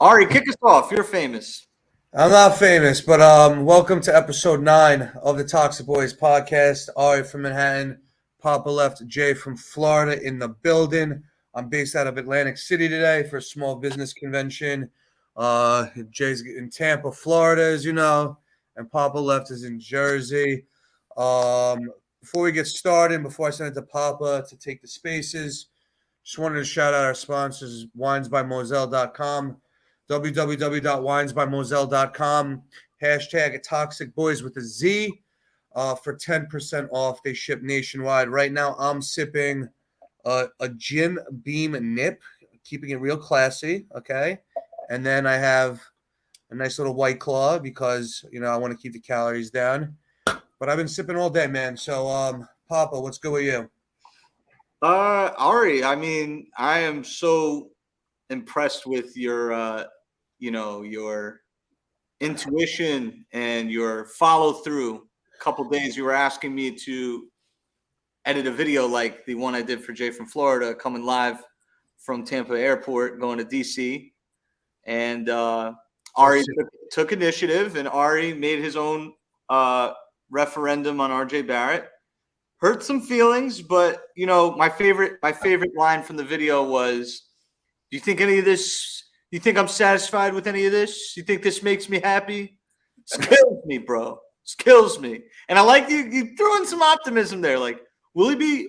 Ari, kick us off. You're famous. I'm not famous, but welcome to episode 9 of the Toxic Boys podcast. Ari from Manhattan, Poppa Left, Jay from Florida in the building. I'm based out of Atlantic City today for a small business convention. Jay's in Tampa, Florida, as you know, and Poppa Left is in Jersey. Before we get started, before I send it to Poppa to take the spaces, just wanted to shout out our sponsors, winesbymoselle.com, www.winesbymoselle.com, hashtag Toxic Boys with a Z for 10% off. They ship nationwide. Right now, I'm sipping a Jim Beam nip, keeping it real classy, okay? And then I have a nice little White Claw because, I want to keep the calories down. But I've been sipping all day, man. So, Poppa, what's good with you? Ari, I am so impressed with your your intuition and your follow through. A couple days you were asking me to edit a video like the one I did for Jay from Florida, coming live from Tampa Airport, going to DC. And Ari took initiative, and Ari made his own referendum on RJ Barrett. Hurt some feelings, but my favorite line from the video was, "Do you think any of this? You think I'm satisfied with any of this? You think this makes me happy? It kills me, bro. It kills me." And I like you threw in some optimism there. Like, will he be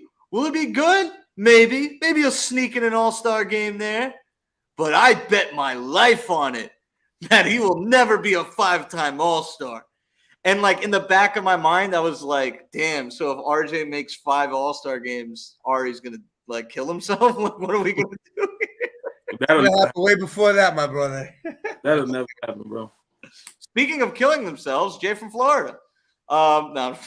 good? Maybe he'll sneak in an all-star game there. But I bet my life on it that he will never be a 5-time all-star. And like in the back of my mind, I was like, damn, so if RJ makes 5 all-star games, Ari's gonna like kill himself? What are we gonna do? That'll happen way before that, my brother. That'll never happen, bro. Speaking of killing themselves, Jay from Florida. No,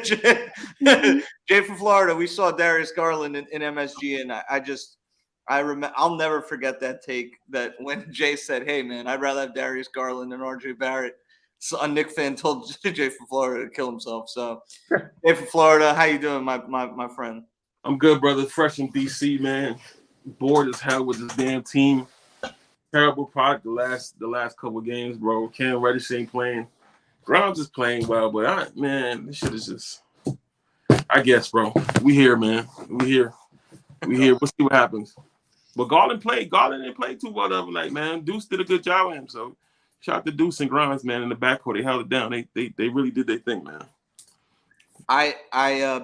Jay from Florida. We saw Darius Garland in MSG, and I remember. I'll never forget that take that when Jay said, "Hey, man, I'd rather have Darius Garland than RJ Barrett." So a Knicks fan told Jay from Florida to kill himself. So, Jay from Florida, how you doing, my friend? I'm good, brother. Fresh in DC, man. Bored as hell with this damn team. Terrible product the last couple of games, bro. Cam Reddish ain't playing. Grimes is playing well, but this shit is just. I guess, bro. We here, man. We here. We'll see what happens. But Garland didn't play too well the other night, man. Deuce did a good job with him, so. Shout out to Deuce and Grimes, man, in the backcourt. They held it down. They really did their thing, man. I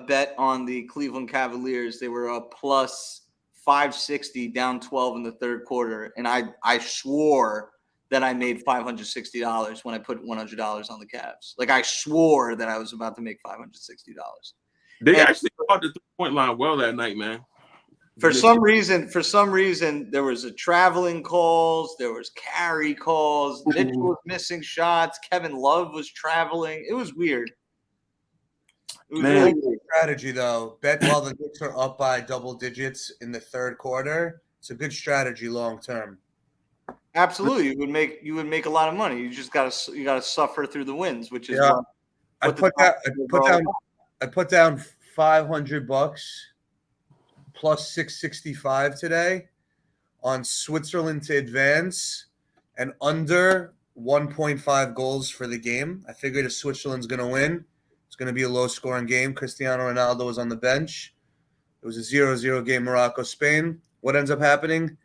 bet on the Cleveland Cavaliers. They were up plus 560, down 12 in the third quarter. And I swore that I made $560 when I put $100 on the Cavs. Like, I swore that I was about to make $560. They actually caught the 3-point line well that night, man. For some reason, there was a traveling calls. There was carry calls. Mitchell was missing shots. Kevin Love was traveling. It was weird. It was really good strategy, though. Bet while the Knicks are up by double digits in the third quarter. It's a good strategy long term. Absolutely, you would make a lot of money. You just gotta suffer through the wins, which is I put down $500 plus 665 today on Switzerland to advance and under 1.5 goals for the game. I figured if Switzerland's going to win, it's going to be a low-scoring game. Cristiano Ronaldo was on the bench. It was a 0-0 game, Morocco-Spain. What ends up happening?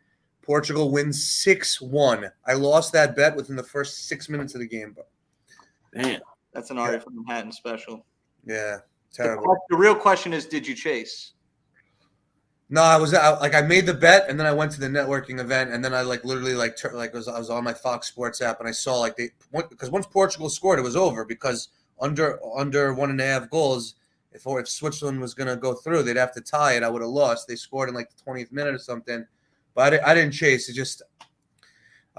Portugal wins 6-1. I lost that bet within the first 6 minutes of the game, bro. Damn. That's an Ari from Manhattan special. Yeah, terrible. The real question is, did you chase? No, I made the bet and then I went to the networking event and then I I was on my Fox Sports app and I saw because once Portugal scored it was over because under 1.5 goals if Switzerland was going to go through they'd have to tie it. I would have lost. They scored in the 20th minute or something, but I didn't chase. I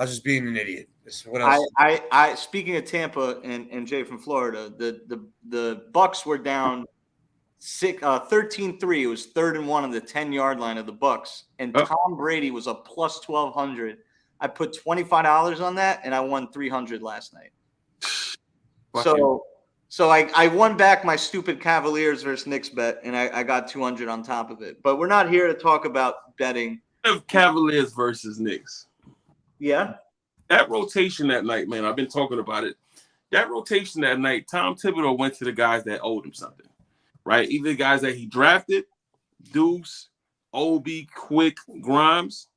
was just being an idiot. What else? I speaking of Tampa and Jay from Florida, the Bucks were down 13-3. It was 3rd and 1 on the 10-yard line of the Bucks, and Tom Brady was a plus 1,200. I put $25 on that, and I won $300 last night. So I won back my stupid Cavaliers versus Knicks bet, and I got 200 on top of it. But we're not here to talk about betting. Cavaliers versus Knicks. Yeah. that rotation that night, man, I've been talking about it. That rotation that night, Tom Thibodeau went to the guys that owed him something, right? Either the guys that he drafted, Deuce, Obi, Quick, Grimes,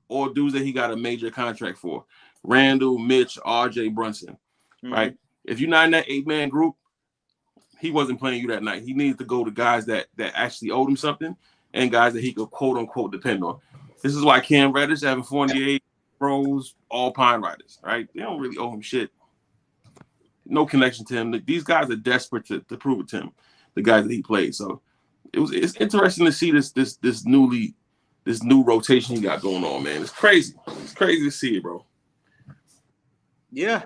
or dudes that he got a major contract for. Randall, Mitch, RJ, Brunson, right? If you're not in that 8-man group, he wasn't playing you that night. He needed to go to guys that actually owed him something and guys that he could quote unquote depend on. This is why Cam Reddish, Evan Fournier, Rose, all Pine Riders, right? They don't really owe him shit. No connection to him. These guys are desperate to prove it to him, the guys that he played. So it's interesting to see this new rotation he got going on, man. It's crazy. It's crazy to see it, bro. Yeah.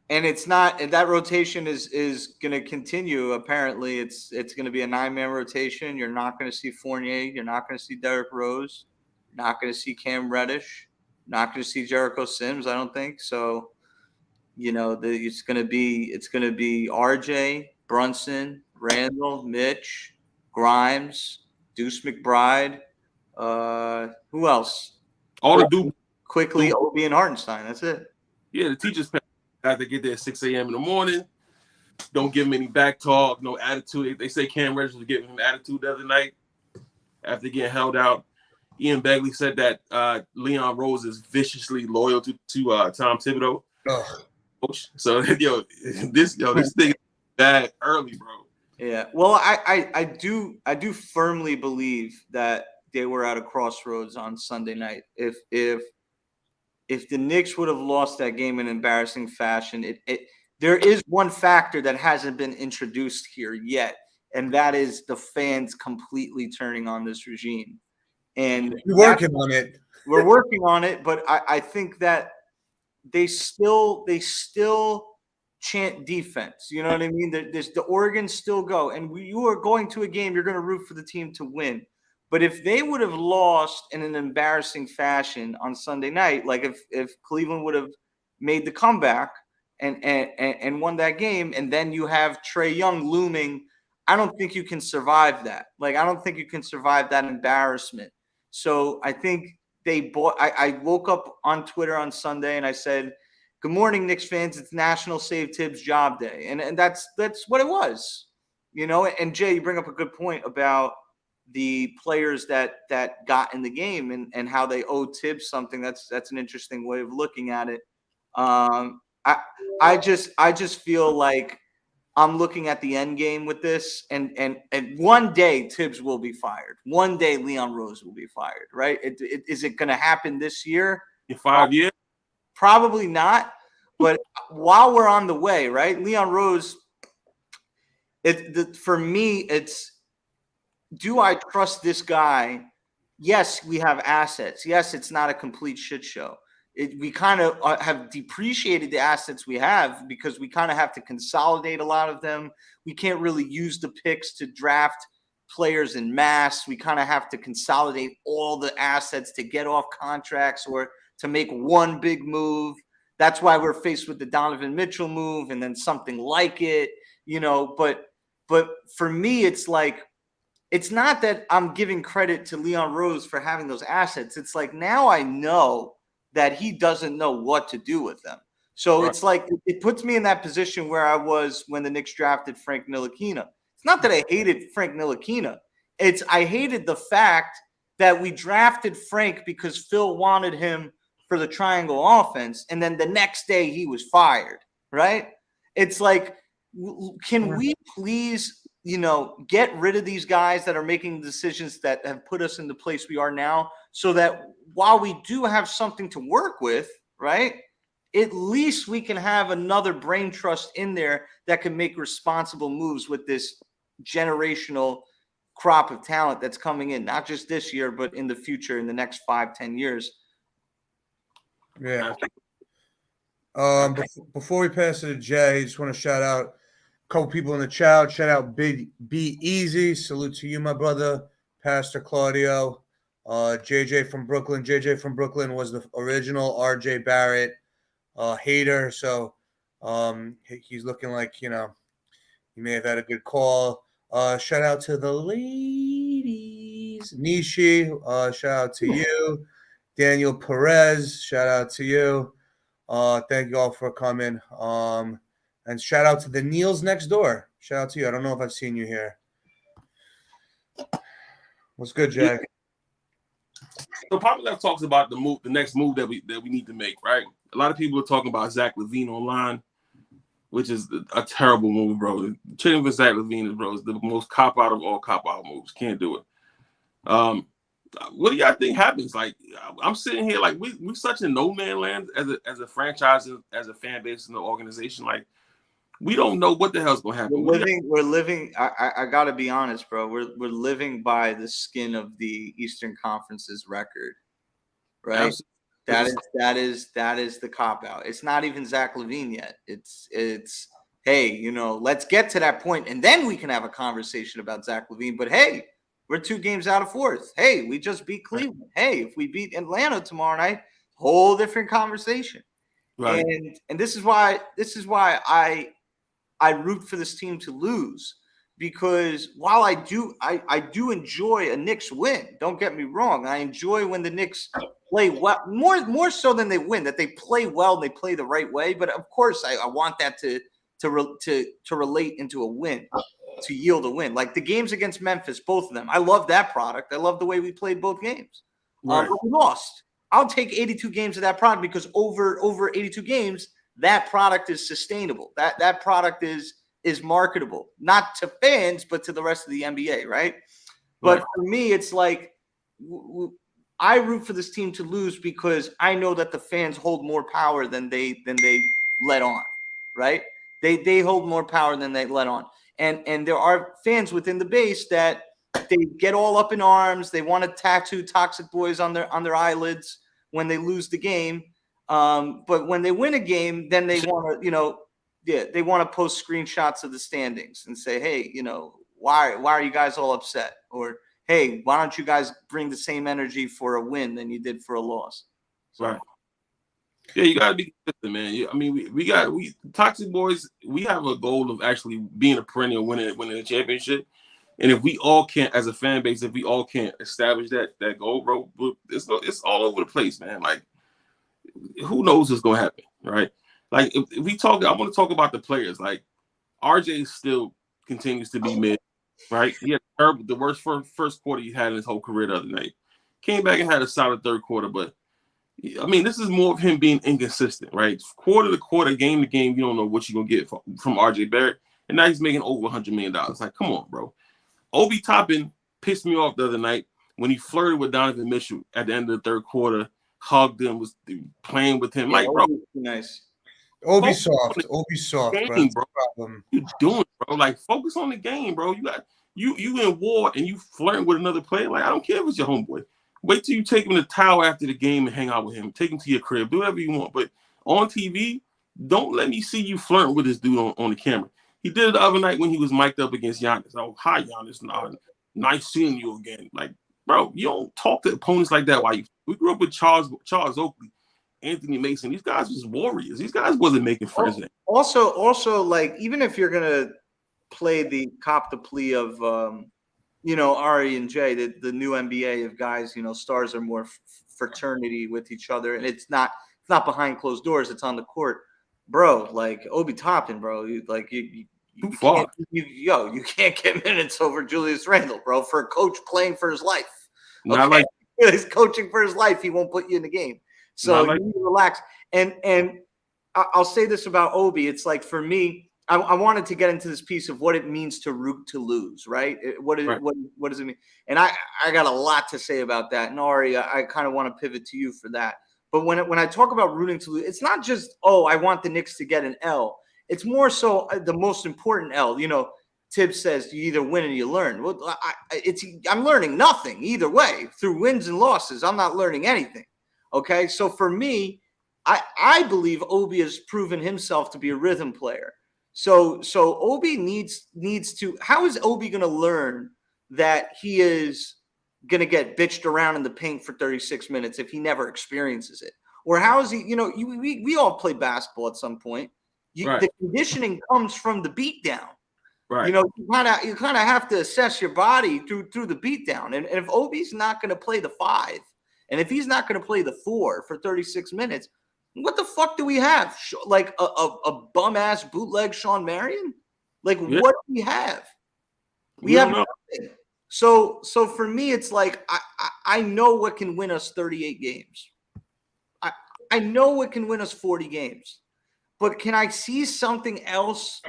And it's not, and that rotation is going to continue. Apparently, it's going to be a 9-man rotation. You're not going to see Fournier. You're not going to see Derrick Rose. You're not going to see Cam Reddish. You're not going to see Jericho Sims. I don't think so. You know, it's going to be RJ, Brunson, Randall, Mitch, Grimes, Deuce McBride. Who else? All the dudes quickly, Obi and Hartenstein. That's it. Yeah, the teachers guys that get there at 6 a.m. in the morning. Don't give him any back talk, no attitude. They say Cam Reddish was giving him attitude the other night after getting held out. Ian Begley said that Leon Rose is viciously loyal to Tom Thibodeau. Coach. So this thing is bad early, bro. Yeah. Well, I do firmly believe that they were at a crossroads on Sunday night. If the Knicks would have lost that game in embarrassing fashion, there is one factor that hasn't been introduced here yet, and that is the fans completely turning on this regime. And we're working on it. We're working on it, but I think that they still chant defense. You know what I mean? The Oregons still go, and you are going to a game. You're going to root for the team to win. But if they would have lost in an embarrassing fashion on Sunday night, like if Cleveland would have made the comeback and won that game, and then you have Trae Young looming, I don't think you can survive that. Like, I don't think you can survive that embarrassment. So I think I woke up on Twitter on Sunday and I said, "Good morning, Knicks fans. It's National Save Thibs Job Day," and that's what it was, you know. And Jay, you bring up a good point about the players that got in the game and how they owe Thibs something. That's an interesting way of looking at it. I just feel like I'm looking at the end game with this, and one day Thibs will be fired. One day Leon Rose will be fired, right? Is it going to happen this year? In 5 years? Probably not. But while we're on the way, right? Leon Rose, for me, it's, do I trust this guy? Yes, we have assets. Yes, it's not a complete shit show. We kind of have depreciated the assets we have because we kind of have to consolidate a lot of them. We can't really use the picks to draft players in mass. We kind of have to consolidate all the assets to get off contracts or to make one big move. That's why we're faced with the Donovan Mitchell move and then something like it, you know. But for me, it's like, it's not that I'm giving credit to Leon Rose for having those assets. It's like, now I know that he doesn't know what to do with them. So It's like, it puts me in that position where I was when the Knicks drafted Frank Ntilikina. It's not that I hated Frank Ntilikina. I hated the fact that we drafted Frank because Phil wanted him for the triangle offense, and then the next day he was fired, right? It's like, can we please, get rid of these guys that are making decisions that have put us in the place we are now, so that while we do have something to work with, right, at least we can have another brain trust in there that can make responsible moves with this generational crop of talent that's coming in, not just this year, but in the future, in the next 5-10 years. Yeah. Before we pass it to Jay, I just want to shout out a couple people in the chat. Shout out Big Be Easy. Salute to you, my brother, Pastor Claudio. JJ from Brooklyn. JJ from Brooklyn was the original RJ Barrett hater. So he's looking like, he may have had a good call. Shout out to the ladies. Nishi, shout out to you. Daniel Perez, shout out to you. Thank you all for coming. And shout out to the Neils next door. Shout out to you. I don't know if I've seen you here. What's good, Jack? So Poppa Left talks about the next move that we need to make, right? A lot of people are talking about Zach LaVine online, which is a terrible move, bro. Trading for Zach LaVine is the most cop out of all cop out moves. Can't do it. What do y'all think happens? Like, I'm sitting here like we're such a no man land as a franchise, as a fan base and the organization. Like, we don't know what the hell's gonna happen. We're living. I gotta be honest, bro. We're living by the skin of the Eastern Conference's record, right? Absolutely. That is the cop out. It's not even Zach LaVine yet. It's hey, let's get to that point and then we can have a conversation about Zach LaVine. But hey, we're 2 games out of 4th. Hey, we just beat Cleveland. Hey, if we beat Atlanta tomorrow night, whole different conversation. Right. And this is why I root for this team to lose, because while I do enjoy a Knicks win. Don't get me wrong. I enjoy when the Knicks play well, more so than they win, that they play well and they play the right way. But of course, I want that to relate into a win, to yield a win. Like the games against Memphis, both of them. I love that product. I love the way we played both games. Right. But we lost. I'll take 82 games of that product, because over 82 games, that product is sustainable. That product is marketable, not to fans, but to the rest of the NBA, right? But for me, it's like I root for this team to lose because I know that the fans hold more power than they let on, right? They hold more power than they let on. And there are fans within the base that they get all up in arms. They want to tattoo Toxic Boys on their eyelids when they lose the game. But when they win a game, then they want to, they want to post screenshots of the standings and say, hey, why are you guys all upset? Or, hey, why don't you guys bring the same energy for a win than you did for a loss? So. Right. Yeah, you gotta be consistent, man. I mean, we Toxic Boys. We have a goal of actually being a perennial winning a championship. And if we all can't, as a fan base, if we all can't establish that goal, bro, it's all over the place, man. Like, who knows what's gonna happen, right? Like, if we talk, I want to talk about the players. Like, RJ still continues to be mid, right? He had the worst first quarter he had in his whole career the other night. Came back and had a solid third quarter, but I mean, this is more of him being inconsistent, right? Quarter to quarter, game to game, you don't know what you're gonna get from RJ Barrett, and now he's making over $100 million. Like, come on, bro. Obi Toppin pissed me off the other night when he flirted with Donovan Mitchell at the end of the third quarter, hugged him, was playing with him. Like, bro, nice. Obi's soft, game, bro. What you doing, bro? Like, focus on the game, bro. You in war and you flirting with another player. Like, I don't care if it's your homeboy. Wait till you take him to the tower after the game and hang out with him. Take him to your crib. Do whatever you want. But on TV, don't let me see you flirting with this dude on the camera. He did it the other night when he was mic'd up against Giannis. Oh, hi, Giannis. Nice seeing you again. Like, bro, you don't talk to opponents like that. We grew up with Charles Oakley, Anthony Mason. These guys was warriors. These guys wasn't making friends. Also, like, even if you're gonna play the cop the plea of Ari and Jay, the new NBA of guys, stars are more fraternity with each other, and it's not behind closed doors, it's on the court, bro. Like Obi Toppin, bro, you can't get minutes over Julius Randle, bro, for a coach playing for his life. Okay? He's coaching for his life. He won't put you in the game, so you need to relax. And I'll say this about Obi. It's like, for me, I wanted to get into this piece of what it means to root to lose, right? What does it mean? And I got a lot to say about that. And Ari, I kind of want to pivot to you for that. But when I talk about rooting to lose, it's not just, I want the Knicks to get an L. It's more so the most important L. Thibs says you either win or you learn. Well, I'm learning nothing either way. Through wins and losses, I'm not learning anything. Okay, so for me, I believe Obi has proven himself to be a rhythm player. So Obi needs to. How is Obi going to learn that he is going to get bitched around in the paint for 36 minutes if he never experiences it? Or how is he? We all play basketball at some point. The conditioning comes from the beatdown. Right. You kind of have to assess your body through the beatdown. And if Obi's not going to play the 5, and if he's not going to play the 4 for 36 minutes, What the fuck do we have? Like a bum ass bootleg Sean Marion? Like what do we have? We have nothing. So for me, it's like I know what can win us 38 games. I know what can win us 40 games. But can I see something else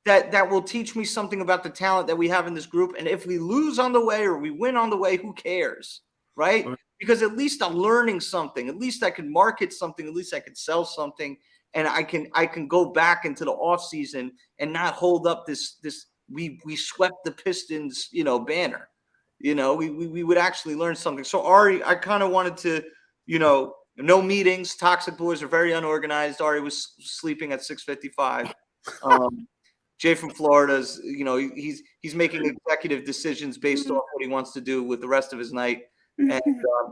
that will teach me something about the talent that we have in this group? And if we lose on the way or we win on the way, who cares? Right? Because at least I'm learning something. At least I can market something. At least I can sell something. And I can go back into the offseason and not hold up this we swept the Pistons, banner. We would actually learn something. So Ari, I kind of wanted to, no meetings. Toxic boys are very unorganized. Ari was sleeping at 6:55. Jay from Florida's, he's making executive decisions based off what he wants to do with the rest of his night, and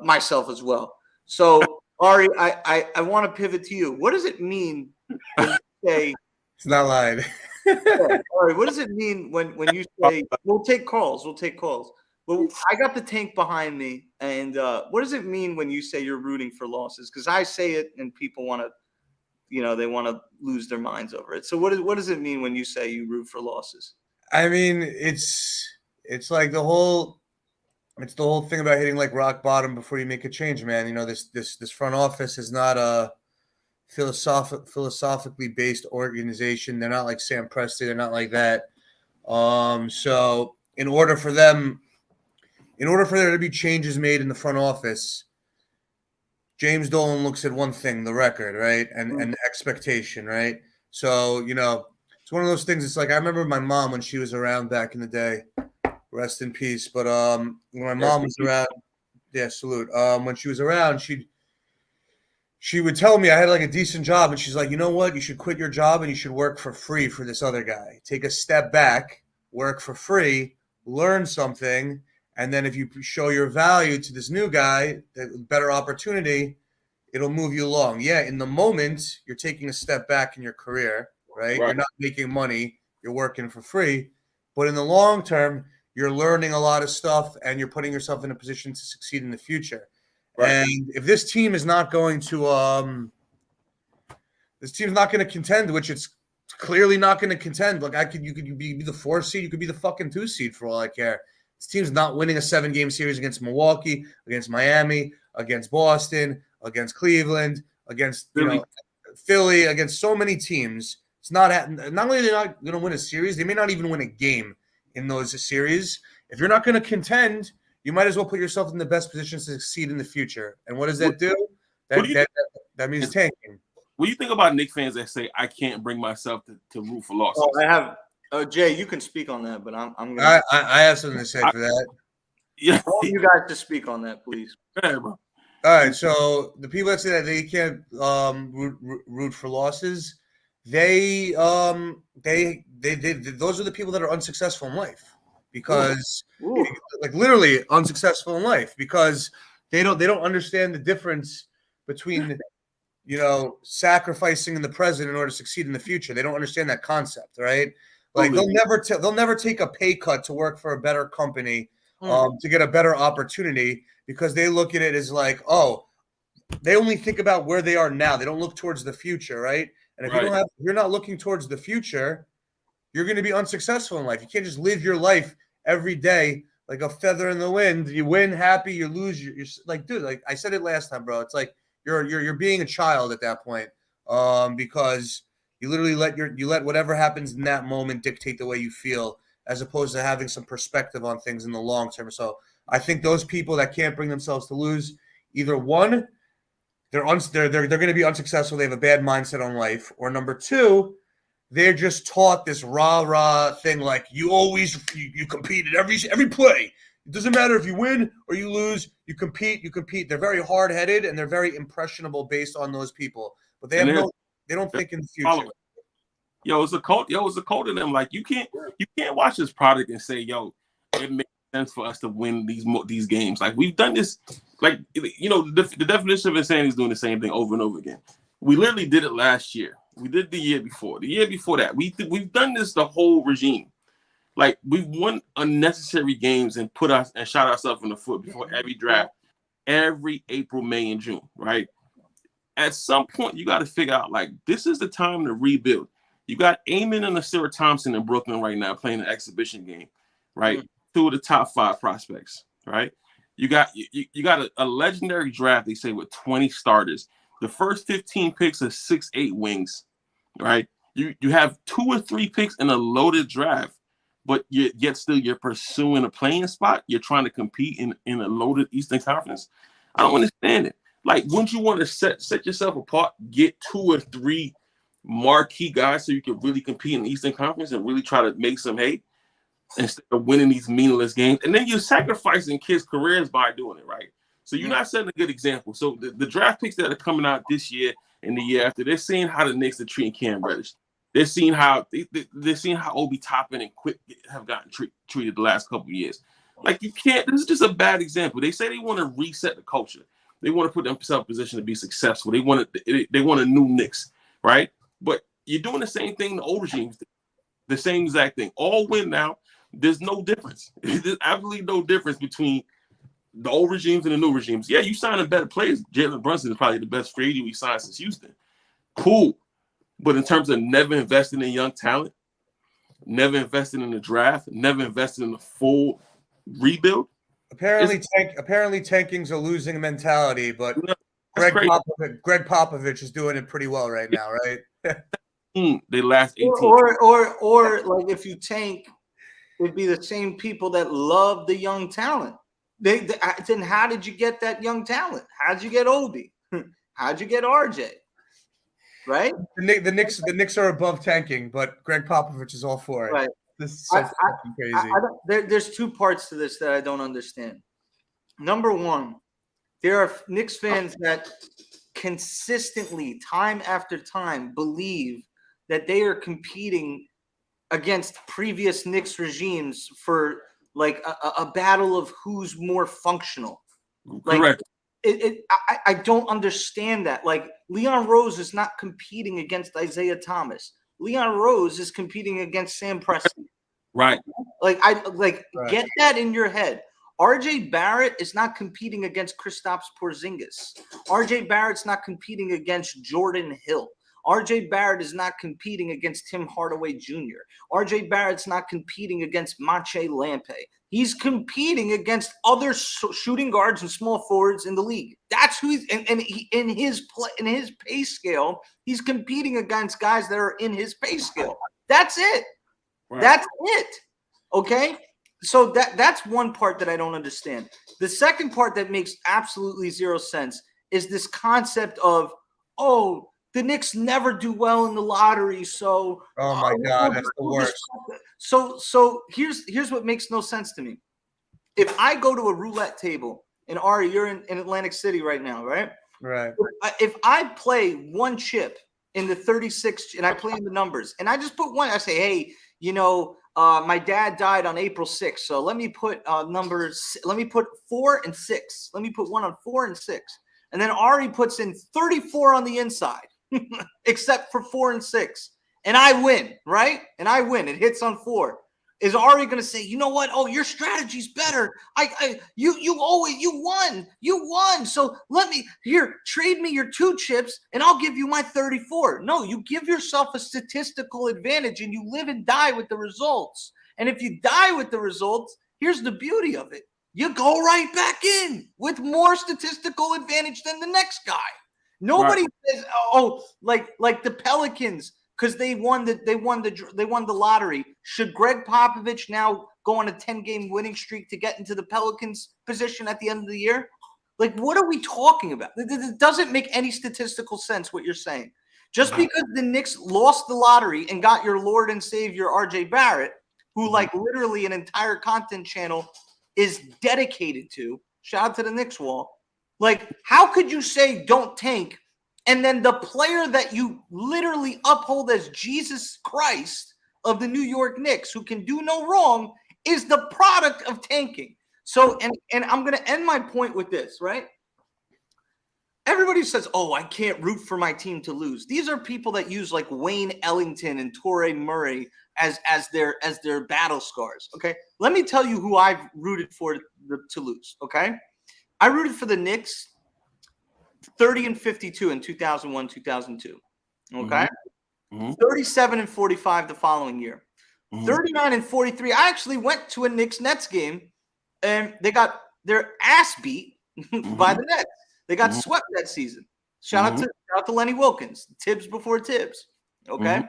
myself as well. So Ari, I want to pivot to you. What does it mean when you say? It's not lying. Ari, what does it mean when you say we'll take calls? We'll take calls. Well, I got the tank behind me, and what does it mean when you say you're rooting for losses? Because I say it, and people want to, they want to lose their minds over it. So what does it mean when you say you root for losses? I mean, it's like the whole thing about hitting like rock bottom before you make a change, man. This front office is not a philosophically based organization. They're not like Sam Presti. They're not like that. So in order for there to be changes made in the front office, James Dolan looks at one thing, the record, right? And expectation, right? So, it's one of those things. It's like, I remember my mom when she was around back in the day, rest in peace. But when my mom was around, salute. When she was around, she would tell me I had like a decent job. And she's like, you know what? You should quit your job and you should work for free for this other guy. Take a step back, work for free, learn something. And then if you show your value to this new guy, that better opportunity, it'll move you along. Yeah, in the moment, you're taking a step back in your career, right? You're not making money. You're working for free. But in the long term, you're learning a lot of stuff and you're putting yourself in a position to succeed in the future. Right. And if this team is not going to contend, which it's clearly not going to contend. Like you could be the 4 seed, you could be the fucking 2 seed for all I care. This team's not winning a 7-game series against Milwaukee, against Miami, against Boston, against Cleveland, against Philly, against so many teams. It's not only are they not going to win a series, they may not even win a game in those series. If you're not going to contend, you might as well put yourself in the best position to succeed in the future. And what does that do? That means tanking. What do you think about Knicks fans that say I can't bring myself to root for losses? Oh, I have. Jay, you can speak on that, but I'm gonna. I have something to say for that. Yeah, I want you guys to speak on that, please. Yeah, bro. All right, so the people that say that they can't root for losses, they those are the people that are unsuccessful in life because like literally unsuccessful in life because they don't understand the difference between sacrificing in the present in order to succeed in the future. They don't understand that concept, right? Like they'll never take a pay cut to work for a better company to get a better opportunity because they look at it as like, they only think about where they are now. They don't look towards the future, right? And if you're not looking towards the future, you're going to be unsuccessful in life. You can't just live your life every day like a feather in the wind. You win happy, you lose. You're like, dude, like I said it last time, bro. It's like you're being a child at that point because you literally let whatever happens in that moment dictate the way you feel, as opposed to having some perspective on things in the long term. So I think those people that can't bring themselves to lose, either one, they're going to be unsuccessful. They have a bad mindset on life, or number two, they're just taught this rah thing like you compete at every play. It doesn't matter if you win or you lose. You compete. They're very hard headed and they're very impressionable based on those people. But they don't think in the future. It's a cult. It's a cult of them. Like you can't watch this product and say, it makes sense for us to win these games. Like we've done this. Like the definition of insanity is doing the same thing over and over again. We literally did it last year. We did the year before. The year before that, we've done this the whole regime. Like we've won unnecessary games and shot ourselves in the foot before every draft, every April, May, and June. Right. at some point you got to figure out like this is the time to rebuild. You got Amon and Nasir Thompson in Brooklyn right now playing an exhibition game, right? Two of the top 5 prospects, right? You got a legendary draft, they say, with 20 starters. The first 15 picks are 6'8" wings, right? You have 2 or 3 picks in a loaded draft, but yet still you're pursuing a playing spot. You're trying to compete in a loaded Eastern Conference. I don't understand it. Like, wouldn't you want to set yourself apart, get 2 or 3 marquee guys so you can really compete in the Eastern Conference and really try to make some hay instead of winning these meaningless games? And then you're sacrificing kids' careers by doing it, right? So you're not setting a good example. So the draft picks that are coming out this year and the year after, they're seeing how the Knicks are treating Cam Reddish. They're seeing how they're seeing how Obi Toppin and Quick have gotten treated the last couple of years. Like, you can't. This is just a bad example. They say they want to reset the culture. They want to put themselves in position to be successful. They want a new Knicks, right? But you're doing the same thing the old regimes did. The same exact thing. All win now. There's no difference. There's absolutely no difference between the old regimes and the new regimes. Yeah, you signing better players. Jalen Brunson is probably the best free agent we signed since Houston. Cool. But in terms of never investing in young talent, never investing in the draft, never investing in the full rebuild. Apparently tanking's a losing mentality, but Greg Popovich is doing it pretty well right now, right? They last 18. Or like, if you tank, it'd be the same people that love the young talent. Then how did you get that young talent? How'd you get Obi? How'd you get RJ? Right? The Knicks are above tanking, but Greg Popovich is all for it. Right. This is so fucking crazy. There's 2 parts to this that I don't understand. Number one, there are Knicks fans that consistently, time after time, believe that they are competing against previous Knicks regimes for like a battle of who's more functional. Correct. I don't understand that. Like, Leon Rose is not competing against Isaiah Thomas. Leon Rose is competing against Sam Presti. Right. Get that in your head. RJ Barrett is not competing against Kristaps Porzingis. RJ Barrett's not competing against Jordan Hill. RJ Barrett is not competing against Tim Hardaway Jr. RJ Barrett's not competing against Mache Lampe. He's competing against other shooting guards and small forwards in the league. That's who he's in his pay scale. He's competing against guys that are in his pay scale. That's it. Right. That's it. Okay. So that's one part that I don't understand. The second part that makes absolutely zero sense is this concept of, oh, the Knicks never do well in the lottery, so oh my God, that's the worst. So here's what makes no sense to me. If I go to a roulette table, and Ari, you're in Atlantic City right now, right? Right. If I play one chip in the 36, and I play in the numbers, and I just put one, I say, hey, my dad died on April 6th, so let me put numbers. Let me put 4 and 6. Let me put one on 4 and 6, and then Ari puts in 34 on the inside. Except for 4 and 6, and I win, right? And I win. It hits on 4. Is Ari going to say, you know what? Oh, your strategy's better. You won. So trade me your 2 chips, and I'll give you my 34. No, you give yourself a statistical advantage, and you live and die with the results. And if you die with the results, here's the beauty of it: you go right back in with more statistical advantage than the next guy. Nobody says, "Oh, like the Pelicans," because they won the lottery. Should Greg Popovich now go on a 10-game winning streak to get into the Pelicans position at the end of the year? Like, what are we talking about? It doesn't make any statistical sense what you're saying. Just because the Knicks lost the lottery and got your Lord and Savior RJ Barrett, who like literally an entire content channel is dedicated to. Shout out to the Knicks wall. Like, how could you say don't tank, and then the player that you literally uphold as Jesus Christ of the New York Knicks, who can do no wrong, is the product of tanking? So, and I'm going to end my point with this, right? Everybody says, oh, I can't root for my team to lose. These are people that use like Wayne Ellington and Torrey Murray as their battle scars, okay? Let me tell you who I've rooted for to lose, okay? I rooted for the Knicks 30 and 52 in 2001, 2002. Okay. Mm-hmm. 37 and 45 the following year. Mm-hmm. 39 and 43. I actually went to a Knicks Nets game and they got their ass beat by the Nets. They got swept that season. Shout out to Lenny Wilkins, Thibs before Thibs. Okay.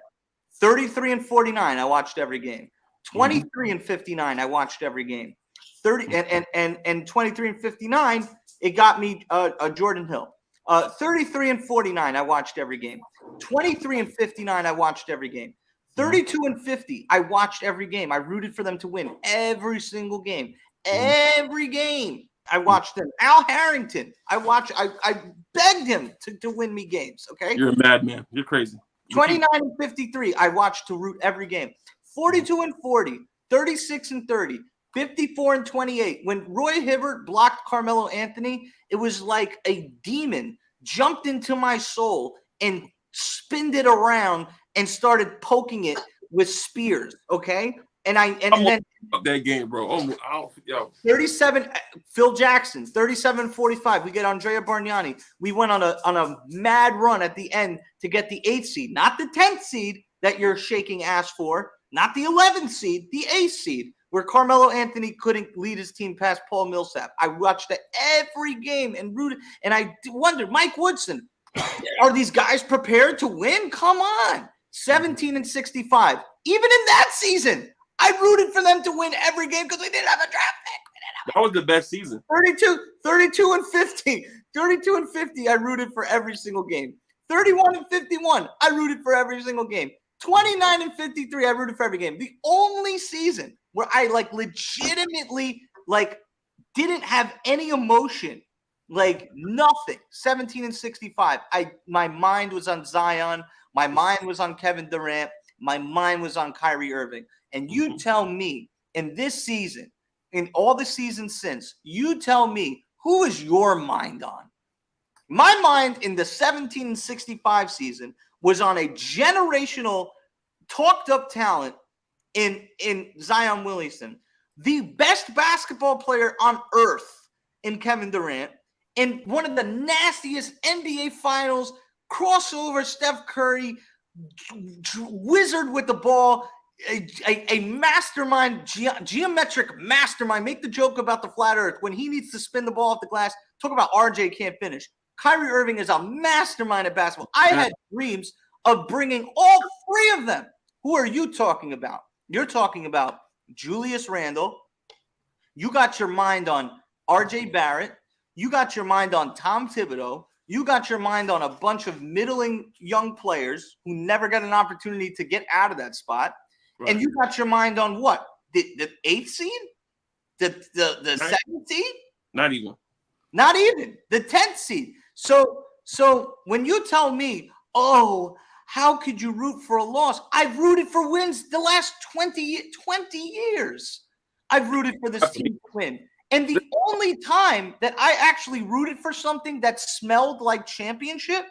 33 and 49. I watched every game. 23 and 59. I watched every game. 30 and 23 and 59. It got me a Jordan Hill. 33 and 49. I watched every game. 23 and 59. I watched every game. 32 and 50. I watched every game. I rooted for them to win every single game. Every game. I watched them. Al Harrington. I begged him to win me games. Okay. You're a madman. You're crazy. 29 and 53. I watched to root every game. 42 and 40. 36 and 30. 54 and 28. When Roy Hibbert blocked Carmelo Anthony, it was like a demon jumped into my soul and spinned it around and started poking it with spears. Okay. And then that game, bro. 37, Phil Jackson, 37-45. We get Andrea Bargnani. We went on a mad run at the end to get the 8th seed, not the 10th seed that you're shaking ass for, not the 11th seed, the 8th seed, where Carmelo Anthony couldn't lead his team past Paul Millsap. I watched every game and rooted, and I wondered, Mike Woodson, are these guys prepared to win? Come on. 17 and 65. Even in that season, I rooted for them to win every game because we didn't have a draft pick. That was the best season. 32 and 50. 32 and 50, I rooted for every single game. 31 and 51, I rooted for every single game. 29 and 53, I rooted for every game. The only season where I legitimately didn't have any emotion, nothing. 17 and 65. My mind was on Zion. My mind was on Kevin Durant. My mind was on Kyrie Irving. And you tell me in this season, in all the seasons since, you tell me, who is your mind on? My mind in the 17 and 65 season was on a generational talked up talent in Zion Williamson, the best basketball player on earth in Kevin Durant, and one of the nastiest NBA finals crossover Steph Curry, wizard with the ball, a mastermind, geometric mastermind. Make the joke about the flat earth. When he needs to spin the ball off the glass, talk about RJ can't finish. Kyrie Irving is a mastermind at basketball. I had dreams of bringing all three of them. Who are you talking about? You're talking about Julius Randle. You got your mind on RJ Barrett. You got your mind on Tom Thibodeau. You got your mind on a bunch of middling young players who never got an opportunity to get out of that spot. Right. And you got your mind on what? The 8th seed? The 7th seed? Not even. Not even. The 10th seed. So when you tell me, oh, how could you root for a loss? I've rooted for wins the last 20 years. I've rooted for this team to win. And the only time that I actually rooted for something that smelled like championship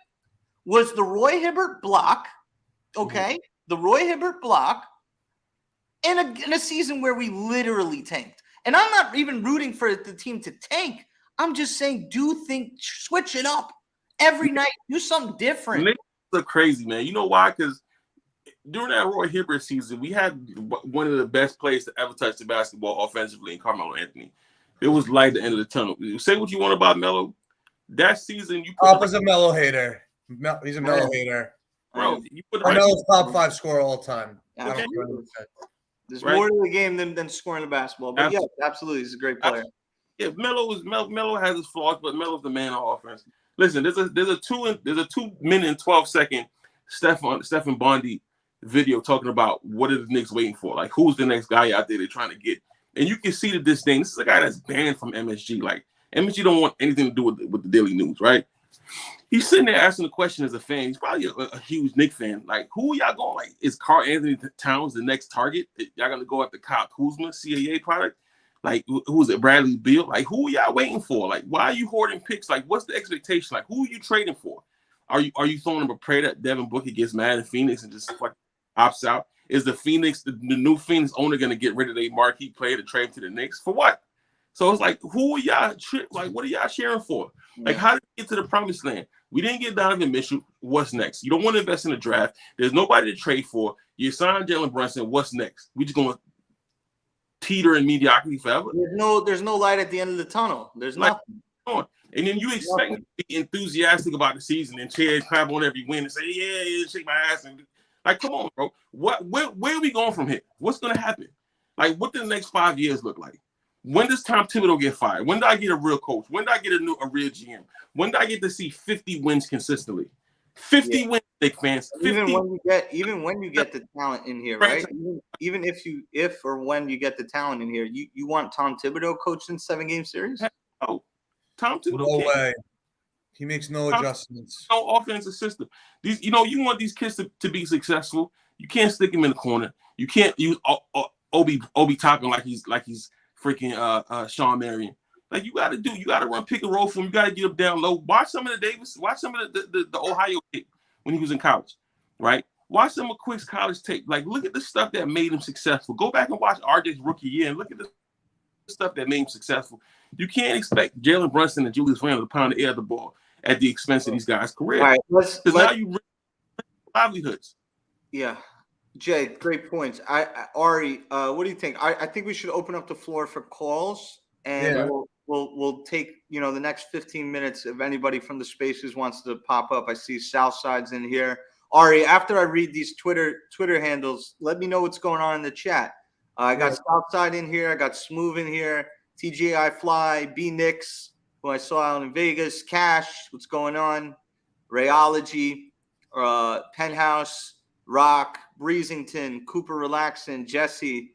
was the Roy Hibbert block, okay? The Roy Hibbert block in a season where we literally tanked. And I'm not even rooting for the team to tank. I'm just saying, switch it up every night. Do something different. Knicks are crazy, man. You know why? Because during that Roy Hibbert season, we had one of the best players to ever touch the basketball offensively in Carmelo Anthony. It was light at the end of the tunnel. Say what you want about Melo. That season, you put was a Melo hater. He's a Melo hater. Bro, you put Melo's top 5 scorer all time. Okay. There's more to the game than scoring the basketball. But yeah, absolutely. He's a great player. Yeah, Melo has his flaws, but Melo's the man on offense. Listen, there's a 2 minute and 12-second Stephen Bondi video talking about what are the Knicks waiting for? Like, who's the next guy out there they're trying to get? And you can see the disdain. This is a guy that's banned from MSG. Like, MSG don't want anything to do with the Daily News, right? He's sitting there asking the question as a fan. He's probably a huge Knicks fan. Like, who y'all going? Like, is Karl Anthony Towns the next target? Y'all gonna go after Kyle Kuzma, CAA product? Like, who is it? Bradley Beal? Like, who are y'all waiting for? Like, why are you hoarding picks? Like, what's the expectation? Like, who are you trading for? Are you throwing him a prayer that Devin Booker gets mad in Phoenix and just fucking opts out? Is the new Phoenix owner going to get rid of their marquee player to trade him to the Knicks? For what? So it's like, who are y'all? Like, what are y'all cheering for? Like, how did we get to the promised land? We didn't get Donovan Mitchell. What's next? You don't want to invest in the draft. There's nobody to trade for. You signed Jalen Brunson. What's next? We just gonna teeter in mediocrity forever. There's no light at the end of the tunnel. There's nothing. And then you expect me to be enthusiastic about the season and cheer and clap on every win and say, yeah, shake my ass. And like, come on, bro. Where are we going from here? What's going to happen? Like, what does the next 5 years look like? When does Tom Thibodeau get fired? When do I get a real coach? When do I get a real GM? When do I get to see 50 wins consistently? 50 wins, big fans. 50. Even when you get the talent in here, right? Even if or when you get the talent in here, you want Tom Thibodeau coaching 7-game series? Oh, Tom Thibodeau. No way. He makes no adjustments. No offensive system. You want these kids to be successful. You can't stick him in the corner. You can't use Obi Toppin like he's freaking Sean Marion. Like you gotta run pick and roll for him. You gotta get up down low. Watch some of the Ohio tape when he was in college, right? Watch some of Quick's college tape. Like look at the stuff that made him successful. Go back and watch RJ's rookie year and look at the stuff that made him successful. You can't expect Jalen Brunson and Julius Randle to pound the air of the ball at the expense of these guys' career. All right, let's now you risk livelihoods. Yeah. Jay, great points. Ari, what do you think? I think we should open up the floor for calls, and we'll take the next 15 minutes if anybody from the spaces wants to pop up. I see Southside's in here. Ari, after I read these Twitter handles, let me know what's going on in the chat. I got Southside in here. I got Smooth in here. TGI Fly, B Knicks, who I saw out in Vegas. Cash, what's going on? Rayology, Penthouse, Rock, Breezington, Cooper Relaxin, Jesse.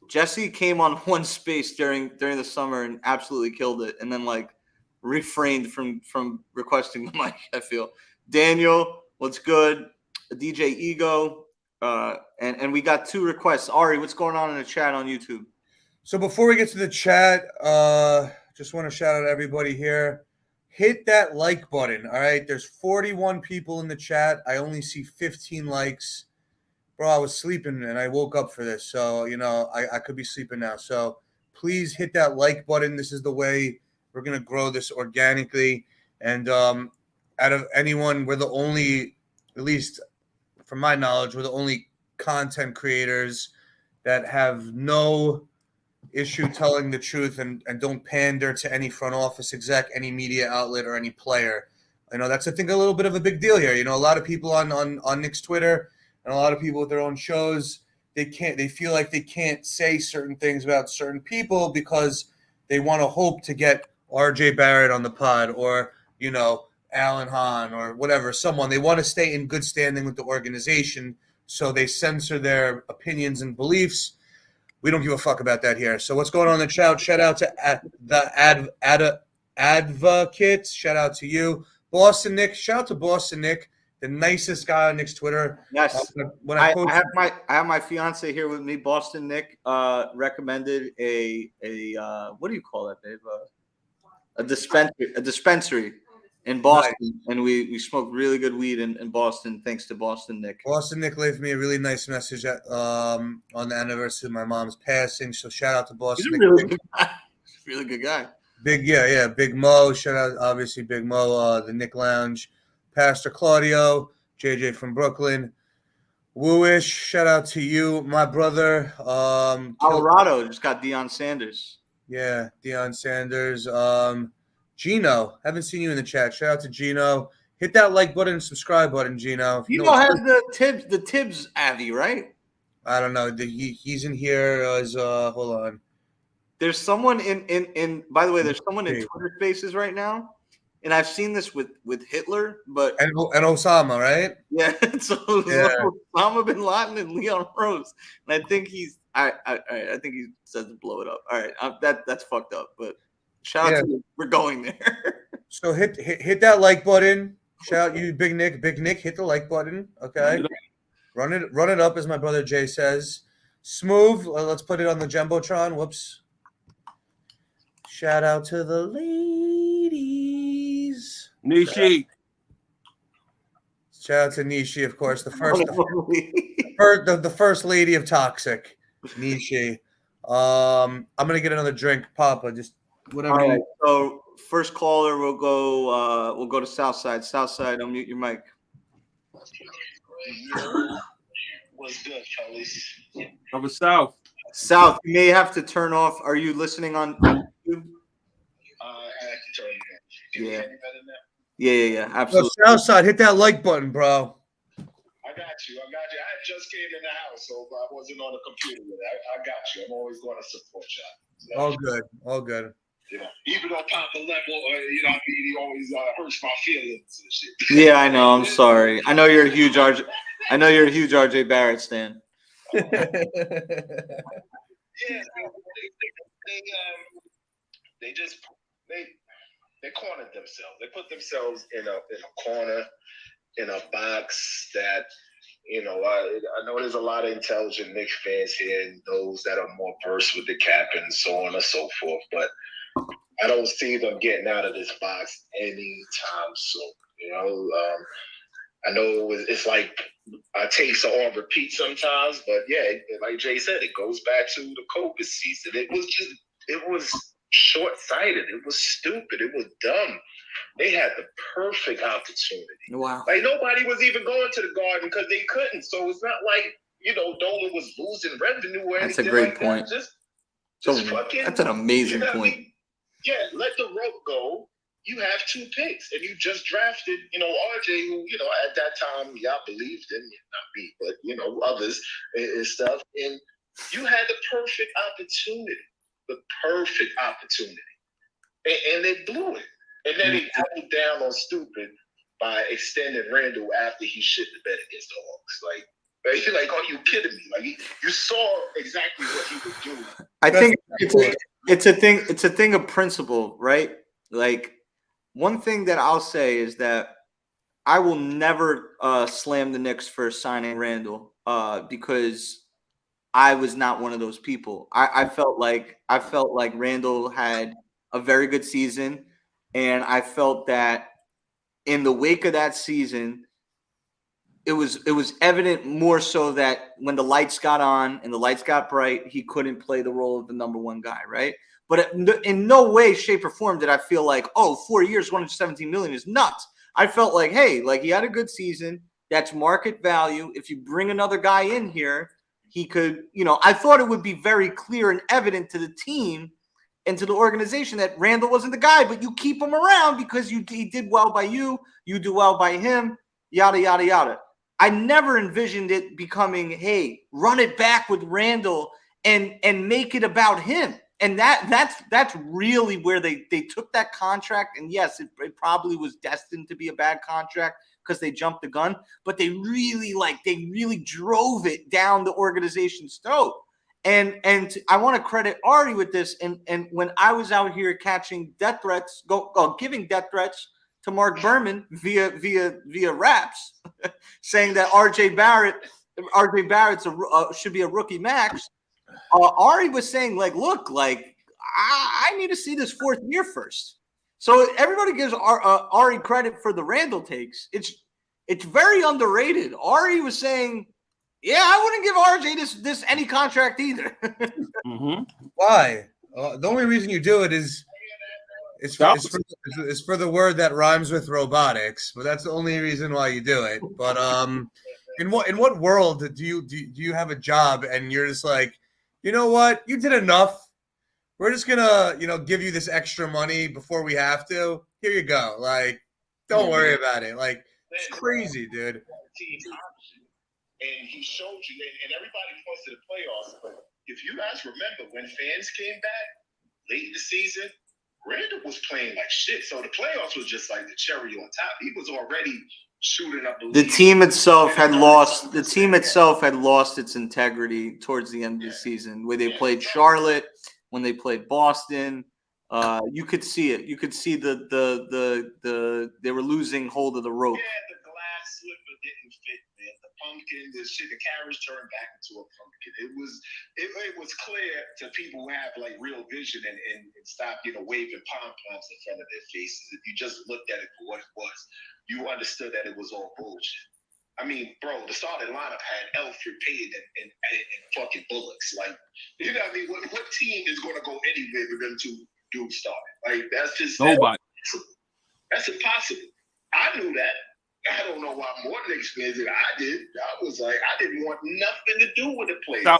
Jesse came on one space during the summer and absolutely killed it, and then refrained from requesting the mic. I feel Daniel, what's good? DJ Ego, and we got 2 requests. Ari, what's going on in the chat on YouTube? So before we get to the chat, just want to shout out everybody here. Hit that like button, all right? There's 41 people in the chat. I only see 15 likes. Bro, I was sleeping, and I woke up for this. So, I could be sleeping now. So please hit that like button. This is the way we're going to grow this organically. And out of anyone, we're the only, at least from my knowledge, we're the only content creators that have no issue telling the truth and don't pander to any front office exec, any media outlet, or any player. That's, I think, a little bit of a big deal here. A lot of people on Knicks Twitter and a lot of people with their own shows, they feel like they can't say certain things about certain people because they want to hope to get RJ Barrett on the pod or, Alan Hahn or whatever, someone. They want to stay in good standing with the organization, so they censor their opinions and beliefs. We don't give a fuck about that here. So what's going on in the chat? Shout out to the advocates. Shout out to you. Boston Nick. Shout out to Boston Nick, the nicest guy on Nick's Twitter. Yes. I have my fiance here with me. Boston Nick recommended a what do you call that, Dave? A dispensary in Boston, nice. And we smoked really good weed in Boston, thanks to Boston Nick. Boston Nick left me a really nice message on the anniversary of my mom's passing. So shout out to Boston Nick. Really good guy. Big Mo. Shout out, obviously, Big Mo, the Nick Lounge. Pastor Claudio, JJ from Brooklyn. Wooish, shout out to you, my brother. Colorado just got Deion Sanders. Yeah, Deion Sanders. Gino, haven't seen you in the chat. Shout out to Gino. Hit that like button and subscribe button, Gino. Gino has the Thibs Avi, right? I don't know. He's in here as hold on. There's someone in by the way, there's someone in Twitter Spaces right now, and I've seen this with Hitler, but and Osama, right? Yeah, so Osama bin Laden and Leon Rose, and I think I think he says to blow it up. All right, that's fucked up, but. Shout out to you. We're going there. So hit that like button. Shout out you, Big Nick. Big Nick, hit the like button. Okay. Run it up, as my brother Jay says. Smooth. Let's put it on the Jumbotron. Whoops. Shout out to the ladies. Nishi. Shout out to Nishi, of course. The first lady of Toxic. Nishi. I'm gonna get another drink, Papa. Just Whatever. All right. So first caller, we'll go to Southside. Southside, unmute your mic. What's good, fellas? Over South. South, you may have to turn off. Are you listening on YouTube? I have to turn it on. Can you Yeah. hear me better now? Yeah, Yo, absolutely. Southside, hit that like button, bro. I got you. I just came in the house, so I wasn't on the computer with it. I got you. I'm always going to support y'all. All good. All good. You know, even though Poppa Left, you know, he always hurts my feelings and shit. Yeah, I know. I'm sorry. I know you're a huge RJ Barrett stan. Yeah, they cornered themselves. They put themselves in a corner, in a box that, you know, I know there's a lot of intelligent Knicks fans here and those that are more versed with the cap and so on and so forth, but I don't see them getting out of this box anytime soon. You know, I know it's like takes are on repeat sometimes, but yeah, like Jay said, it goes back to the COVID season. It was short-sighted. It was stupid. It was dumb. They had the perfect opportunity. Wow. Like nobody was even going to the Garden because they couldn't. So it's not like, you know, Dolan was losing revenue or anything. That's a great like point. That. So fucking, that's an amazing point. I mean? Yeah, let the rope go. You have 2 picks, and you just drafted, you know, RJ, who, you know, at that time, y'all believed in, not me, but, you know, others and stuff. And you had the perfect opportunity. And they blew it. And then they doubled down on stupid by extending Randall after he shit the bed against the Hawks. Like, are you kidding me? Like, you saw exactly what he was doing. I think it's a thing of principle, right? Like, one thing that I'll say is that I will never slam the Knicks for signing Randall because I was not one of those people. I felt like Randall had a very good season, and I felt that in the wake of that season, it was evident more so that when the lights got on and the lights got bright, he couldn't play the role of the number one guy, right? But in no way, shape, or form did I feel like, 4 years, 117 million is nuts. I felt like, hey, like he had a good season. That's market value. If you bring another guy in here, he could, you know, I thought it would be very clear and evident to the team and to the organization that Randall wasn't the guy, but you keep him around because he did well by you, you do well by him, yada, yada, yada. I never envisioned it becoming, hey, run it back with Randall and make it about him. And that's really where they took that contract. And yes, it probably was destined to be a bad contract because they jumped the gun, but they really drove it down the organization's throat. And I want to credit Ari with this. And when I was out here catching death threats, giving death threats to Mark Berman via raps, saying that RJ Barrett should be a rookie max. Ari was saying, like, look, like I need to see this 4th year first. So everybody gives Ari credit for the Randall takes. It's very underrated. Ari was saying, yeah, I wouldn't give RJ this any contract either. Mm-hmm. Why? The only reason you do it is it's for the word that rhymes with robotics, but that's the only reason why you do it. But in what world do you have a job and you're just like, you know what, you did enough. We're just gonna, you know, give you this extra money before we have to. Here you go. Like, don't worry about it. Like, it's crazy, dude. And he showed you, and everybody points to the playoffs. But if you guys remember, when fans came back late in the season, Randall was playing like shit. So the playoffs was just like the cherry on top. He was already shooting up the team itself had lost. The team itself had lost its integrity towards the end of the season, where they played Charlotte, when they played Boston. You could see it. You could see the they were losing hold of the rope. Yeah, the glass slipper didn't fit, man. The pumpkin, the shit, the carriage turned back into a pumpkin. It was clear to people who have like real vision and stop, you know, waving pom-poms in front of their faces. If you just looked at it for what it was, you understood that it was all bullshit. I mean, bro, the starting lineup had Alfred Payne and fucking Bullocks. Like, you know what I mean? What team is going to go anywhere with them two dude started. Like that's just Nobody. That's impossible. I knew that. I don't know why more Knicks fans than I did. I was like, I didn't want nothing to do with the playoffs.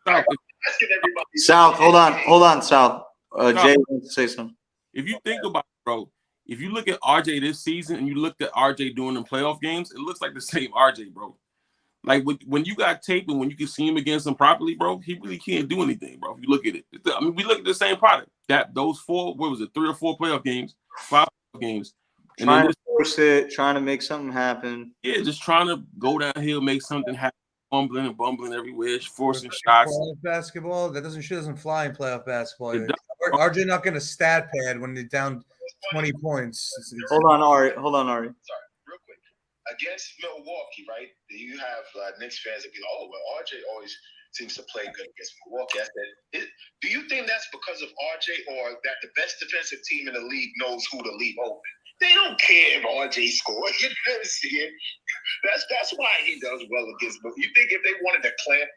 Asking everybody. South, hold on, South. Jay wants to say something. If you think about it, bro, if you look at RJ this season and you looked at RJ during the playoff games, it looks like the same RJ, bro. Like when you got tape and when you can see him against him properly, bro, he really can't do anything, bro. If you look at it, I mean, we look at the same product. That those 4, what was it, 3 or 4 playoff games, 5 games, and trying then to force it, trying to make something happen. Yeah, just trying to go downhill, make something happen, fumbling and bumbling everywhere, forcing shots. Playoff basketball, that doesn't fly in playoff basketball. It RJ not going to stat pad when they're down 20 points. Hold on, Ari. Sorry, real quick. Against Milwaukee, right? You have Knicks fans that be like, oh, well, RJ always seems to play good against Milwaukee. I said, do you think that's because of RJ or that the best defensive team in the league knows who to leave open? They don't care if RJ scores. You never see it. That's why he does well against Milwaukee. You think if they wanted to clamp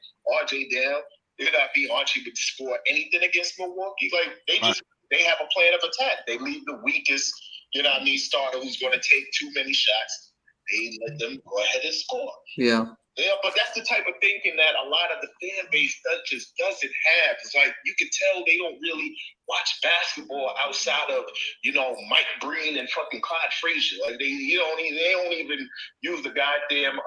RJ down, it would not be RJ would score anything against Milwaukee? Like they have a plan of attack. They leave the weakest, starter who's going to take too many shots. They let them go ahead and score. Yeah. Yeah, but that's the type of thinking that a lot of the fan base just doesn't have. It's like you can tell they don't really watch basketball outside of Mike Breen and fucking Clyde Frazier. Like they don't even use the goddamn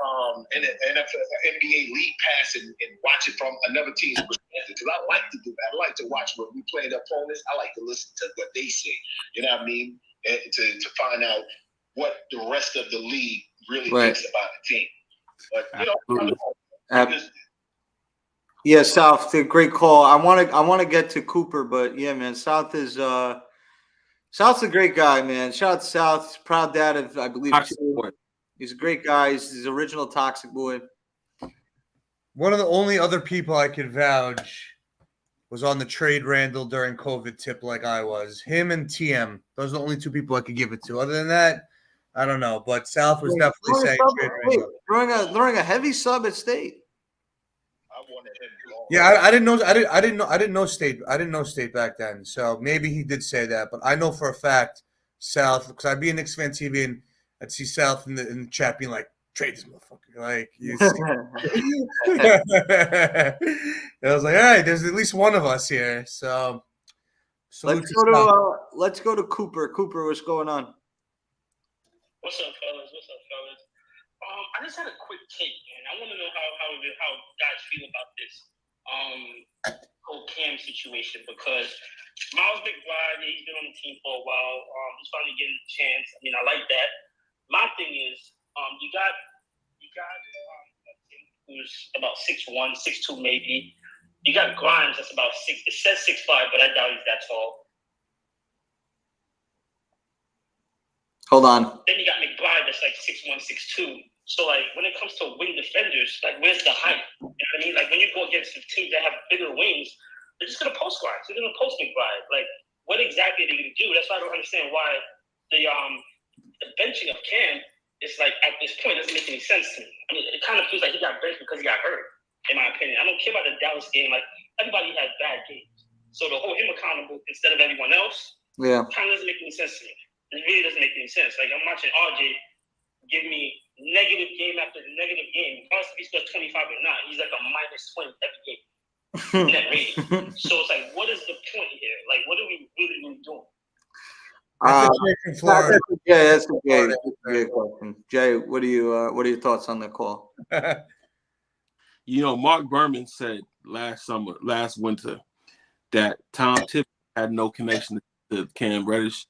NBA League Pass and watch it from another team's perspective. Because I like to do that. I like to watch when we play the opponents. I like to listen to what they say. You know what I mean? And to find out what the rest of the league really thinks about the team. But yeah, South, a great call. I want to get to Cooper, but yeah, man, South is South's a great guy, man. Shout out to South. He's a proud dad of, I believe, 2. He's a great guy. He's his original Toxic Boy. One of the only other people I could vouch was on the trade Randall during COVID tip like I was. Him and TM. Those are the only 2 people I could give it to. Other than that, I don't know, but South was definitely saying throwing a heavy sub at State. I wanted him to go. Yeah, I didn't know State back then. So maybe he did say that, but I know for a fact South, because I'd be a Knicks fan TV and I'd see South in the chat being like, trade this motherfucker. Like I was like, all right, there's at least one of us here. So let's go to Cooper. Cooper, what's going on? What's up, fellas? I just had a quick take, man. I want to know how guys feel about this whole Cam situation, because Miles McBride, he's been on the team for a while. He's finally getting a chance. I mean, I like that. My thing is, you got who's about 6'1", 6'2", maybe. You got Grimes that's about 6. It says 6'5", but I doubt he's that tall. Hold on. Then you got McBride that's like 6'1", 6'2". So like when it comes to wing defenders, like where's the height? You know what I mean? Like when you go against the teams that have bigger wings, they're just gonna post Grimes. They're gonna post McBride. Like what exactly are they gonna do? That's why I don't understand why the benching of Cam is like at this point doesn't make any sense to me. I mean, it kind of feels like he got benched because he got hurt, in my opinion. I don't care about the Dallas game. Like everybody has bad games, so to hold him accountable instead of everyone else, kind of doesn't make any sense to me. It really doesn't make any sense. Like I'm watching RJ give me negative game after negative game. Regardless if he scores 25 or not, he's like a -20 every game. Net rating. So it's like, what is the point here? Like, what are we really doing? That's a great question. Jay, what are your thoughts on the call? Mark Berman said last winter, that Tom Tippett had no connection to Cam Reddish.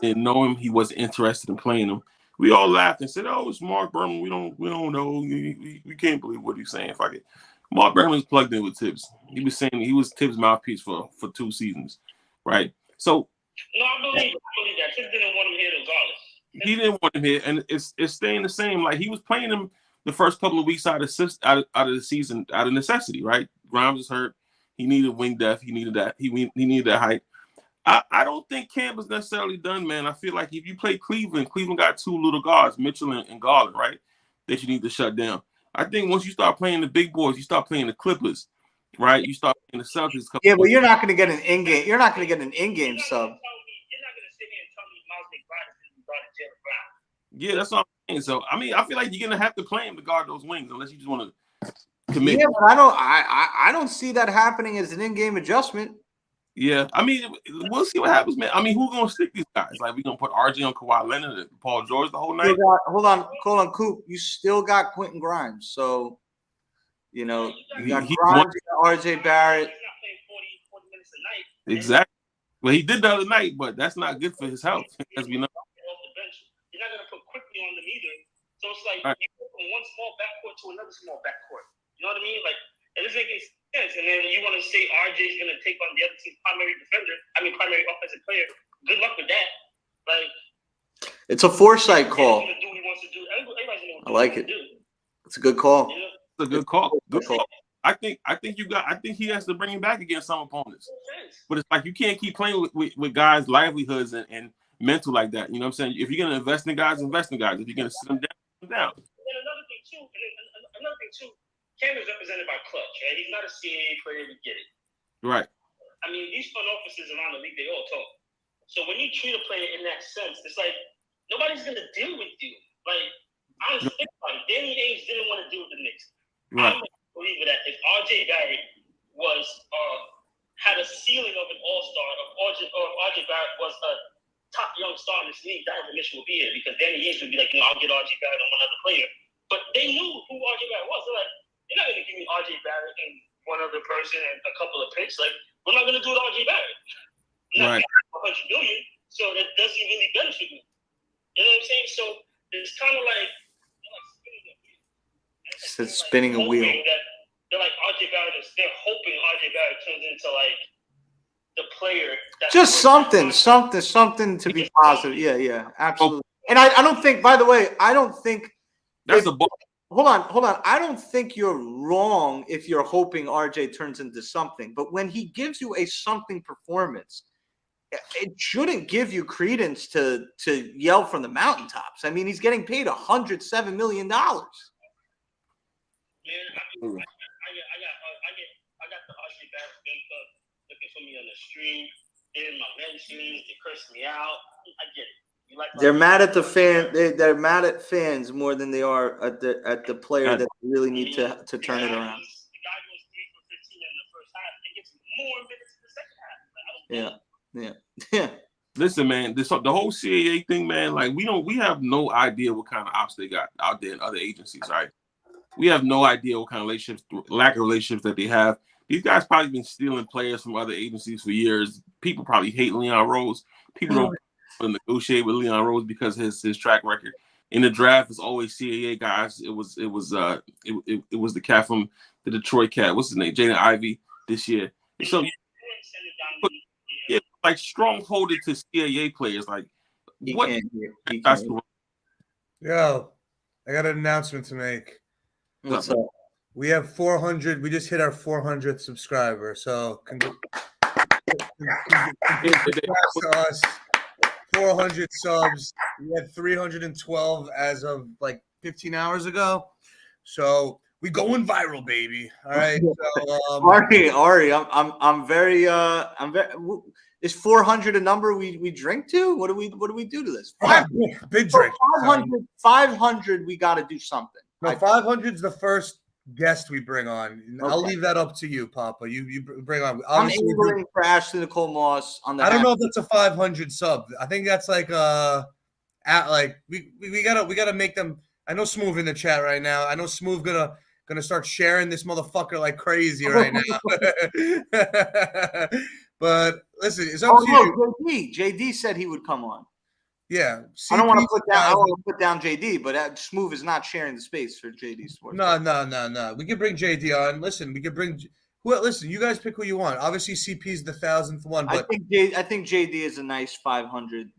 Didn't know him. He wasn't interested in playing him. We all laughed and said, "Oh, it's Mark Berman. We don't know. We can't believe what he's saying." Fuck it. Mark Berman's plugged in with Thibs. He was saying he was Thibs' mouthpiece for 2 seasons, right? So no, I believe that Thibs didn't want him here regardless. He didn't want him here, and it's staying the same. Like he was playing him the first couple of weeks out of the season out of necessity, right? Grimes was hurt. He needed wing depth. He needed that. He needed that height. I don't think Cam is necessarily done, man. I feel like if you play Cleveland got 2 little guards, Mitchell and Garland, right? That you need to shut down. I think once you start playing the big boys, you start playing the Clippers, right? You start playing the Celtics. Yeah, but you're not going to get an in-game. You're not going to get an in-game sub. You're not gonna sit here and tell me Miles McBride is gonna be guarding Jalen Brown. Yeah, that's what I'm saying. So I mean, I feel like you're gonna have to play him to guard those wings, unless you just want to commit. Yeah, but I don't see that happening as an in-game adjustment. Yeah, I mean, we'll see what happens, man. I mean, who's gonna stick these guys? Like, we gonna put RJ on Kawhi Leonard and Paul George the whole night? Hold on, Coop. You still got Quentin Grimes, so you know you got Grimes, RJ Barrett. He's not playing 40 minutes a night. Exactly. Well, he did the other night, but that's not good for his health, as we know. Off the bench, you're not gonna put quickly on them either. So it's like Right. you go from one small backcourt to another small backcourt. You know what I mean? Like it doesn't make any sense. And then you want to say RJ is gonna take on the other team's primary offensive player. Good luck with that. Like It's a foresight call. he's gonna do what he wants to do. Everybody's gonna do I like what he wants to do. It's a good call. You know? It's a good call. Good call. I think he has to bring him back against some opponents. But it's like you can't keep playing with guys' livelihoods and mental like that. You know what I'm saying? If you're gonna invest in guys, invest in guys. If you're gonna sit them down, sit them down. And another thing too, Cam is represented by Clutch, right? He's not a CAA player, we get it. Right. I mean, these front offices around the league, they all talk. So when you treat a player in that sense, it's like nobody's gonna deal with you. Like, honestly, think about it. Danny Ainge didn't want to deal with the Knicks. Right. I'm gonna believe that if RJ Barrett was had a ceiling of an all-star, or if RJ Barrett was a top young star in this league, that information would be here because Danny Ainge would be like, I'll get RJ Barrett on one other player. But they knew who RJ Barrett was. They're like, you're not gonna give me RJ Barrett and one other person and a couple of picks. Like, we're not gonna do it RJ Barrett. I'm not Right. $100 million, so that doesn't really benefit me. You know what I'm saying? So it's kind of like Spinning a wheel. They're like RJ Barrett they're hoping RJ Barrett turns into like the player. Just something to be positive. Yeah, absolutely. And I don't think, by the way, That's a ball. Hold on. I don't think you're wrong if you're hoping RJ turns into something. But when he gives you a something performance, it shouldn't give you credence to yell from the mountaintops. I mean, he's getting paid $107 million. Man, I got the RJ Barrett fan club looking for me on the stream. They're in my mentions. They curse me out. I get it. You like They're mad at the fan. They're mad at fans more than they are at the player that really need to turn it around. The guy goes 3 for 15 in the first half. He gets more minutes in the second half. Yeah. Listen, man, the whole CAA thing, man, like we have no idea what kind of ops they got out there in other agencies, right? We have no idea what kind of lack of relationships that they have. These guys probably been stealing players from other agencies for years. People probably hate Leon Rose. People don't want to negotiate with Leon Rose because his track record in the draft is always CAA guys. It was the cat from the Detroit Cat. What's his name? Jaden Ivey this year. So like strongholded to CAA players. Like what? Yo, I got an announcement to make. What's up? We have 400. We just hit our 400th subscriber. So congrats to us. 400 subs. We had 312 as of like 15 hours ago. So we going viral, baby. All right. So, Ari, I'm very is 400 a number we drink to? What do we do to this? Big drink. 500 we got to do something. No, 500's the first guest we bring on. Okay. I'll leave that up to you, Papa. You bring on. I'm angling for Ashley Nicole Moss on the. I don't know if that's a 500 sub. I think that's like we gotta make them. I know Smooth in the chat right now. I know Smooth gonna start sharing this motherfucker like crazy right now. But listen, it's up to you. JD said he would come on. Yeah, I don't want to put down JD, but Smooth is not sharing the space for JD Sports. No. We can bring JD on. Listen, we can bring. Well, listen, you guys pick who you want. Obviously, CP's the 1,000th one, but I think JD is a nice 500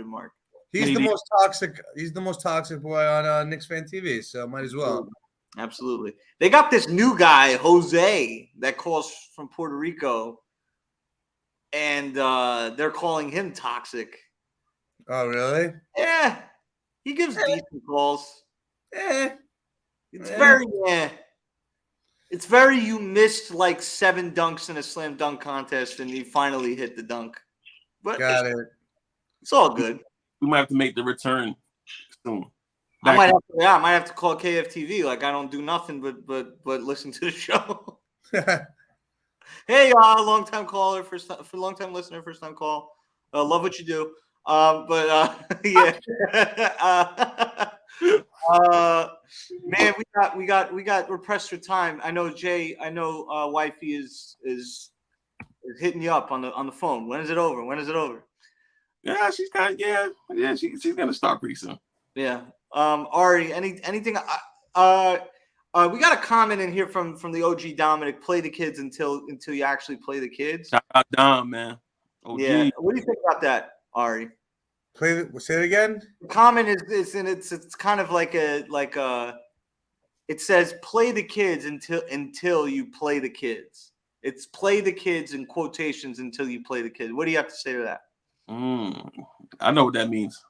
mark. He's the most toxic. He's the most toxic boy on Knicks Fan TV, so might as well. Absolutely. They got this new guy, Jose, that calls from Puerto Rico, and they're calling him toxic. Oh, really? Yeah. He gives decent calls. It's very It's very you missed like 7 dunks in a slam dunk contest and you finally hit the dunk. But Got it. it's all good. We might have to make the return soon. I might have to call KFTV. Like I don't do nothing but listen to the show. Hey, long time caller, for long time listener, first time call. Love what you do. Yeah. Man, we're pressed for time. I know Jay. I know wifey is hitting you up on the phone. When is it over? When is it over? Yeah, she's she's gonna start pretty soon. Yeah. Ari, anything? We got a comment in here from the OG Dominic. Play the kids until you actually play the kids. Shout out Dom, man. OG. Yeah. What do you think about that, Ari? Say it again. The comment is and it's kind of like it says play the kids until you play the kids. It's play the kids in quotations until you play the kids. What do you have to say to that? I know what that means.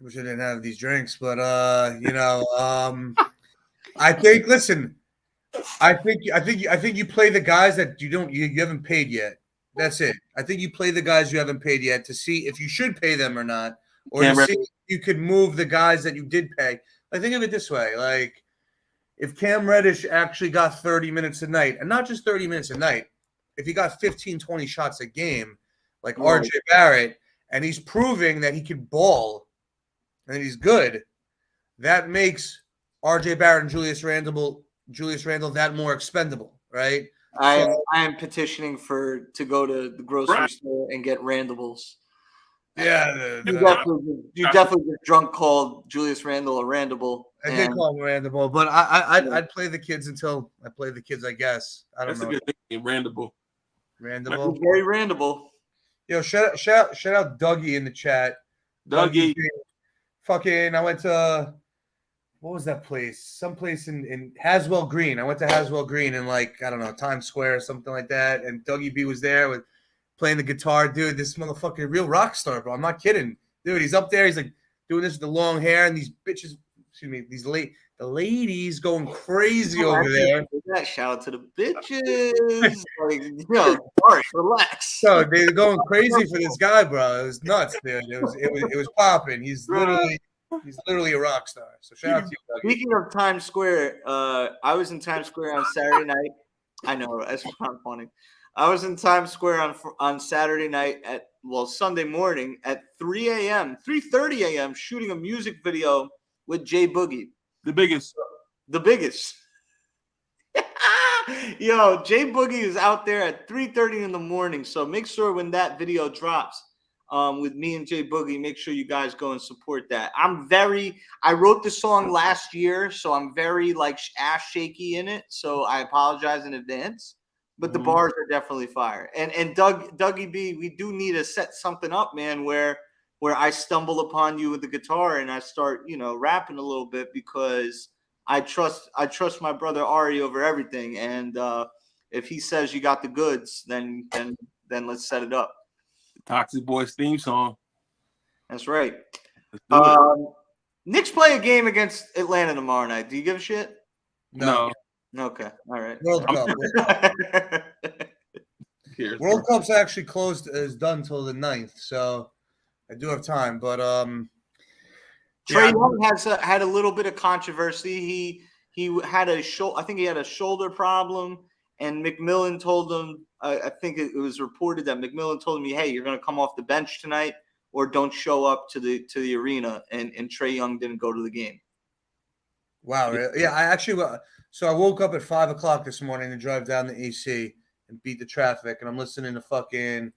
Wish I didn't have these drinks, but I think. Listen, I think you play the guys that you haven't paid yet. That's it. I think you play the guys you haven't paid yet to see if you should pay them or not, or to see if you could move the guys that you did pay. I think of it this way: like if Cam Reddish actually got 30 minutes a night, and not just 30 minutes a night, if he got 15, 20 shots a game, like RJ Barrett, and he's proving that he can ball and he's good, that makes RJ Barrett and Julius Randle that more expendable, right? I am petitioning to go to the grocery store and get Randables. Yeah, you definitely just drunk called Julius Randle a Randable. I did call him Randable, but I'd play the kids until I play the kids. I guess I don't know. That's a good thing, Randable. Very Randable. Yo, shout out Dougie in the chat. Dougie. Fucking, I went to what was that place? Some place in Haswell Green. I went to Haswell Green in like, I don't know, Times Square or something like that. And Dougie B was there with playing the guitar. Dude, this motherfucking real rock star, bro. I'm not kidding. Dude, he's up there. He's like doing this with the long hair and these bitches, the ladies going crazy over there. Shout out to the bitches. Like, all right, relax. So they're going crazy for this guy, bro. It was nuts, dude. It was popping. He's literally a rock star. So shout out to you, Dougie. Speaking of Times Square, I was in Times Square on Saturday night. I know, that's kind of funny. I was in Times Square on Saturday night Sunday morning at 3:30 a.m. shooting a music video with Jay Boogie. The biggest. Yo, Jay Boogie is out there at 3:30 in the morning. So make sure when that video drops with me and Jay Boogie, make sure you guys go and support that. I wrote the song last year, so I'm very like ass shaky in it. So I apologize in advance. But the bars are definitely fire. And Dougie B, we do need to set something up, man, where I stumble upon you with the guitar and I start, rapping a little bit because I trust my brother Ari over everything. And if he says you got the goods, then let's set it up. Toxic Boys theme song. That's right. Let's do it. Knicks play a game against Atlanta tomorrow night. Do you give a shit? No. Okay. All right. World Cup. World Cup's actually is done till the 9th, so I do have time. But Trae Young had a little bit of controversy. He had I think he had a shoulder problem, and McMillan told him. I think it was reported that McMillan told him, "Hey, you're going to come off the bench tonight, or don't show up to the arena." And Trae Young didn't go to the game. Wow. Really? Yeah, I actually. So I woke up at 5 o'clock this morning to drive down the AC and beat the traffic, and I'm listening to fucking,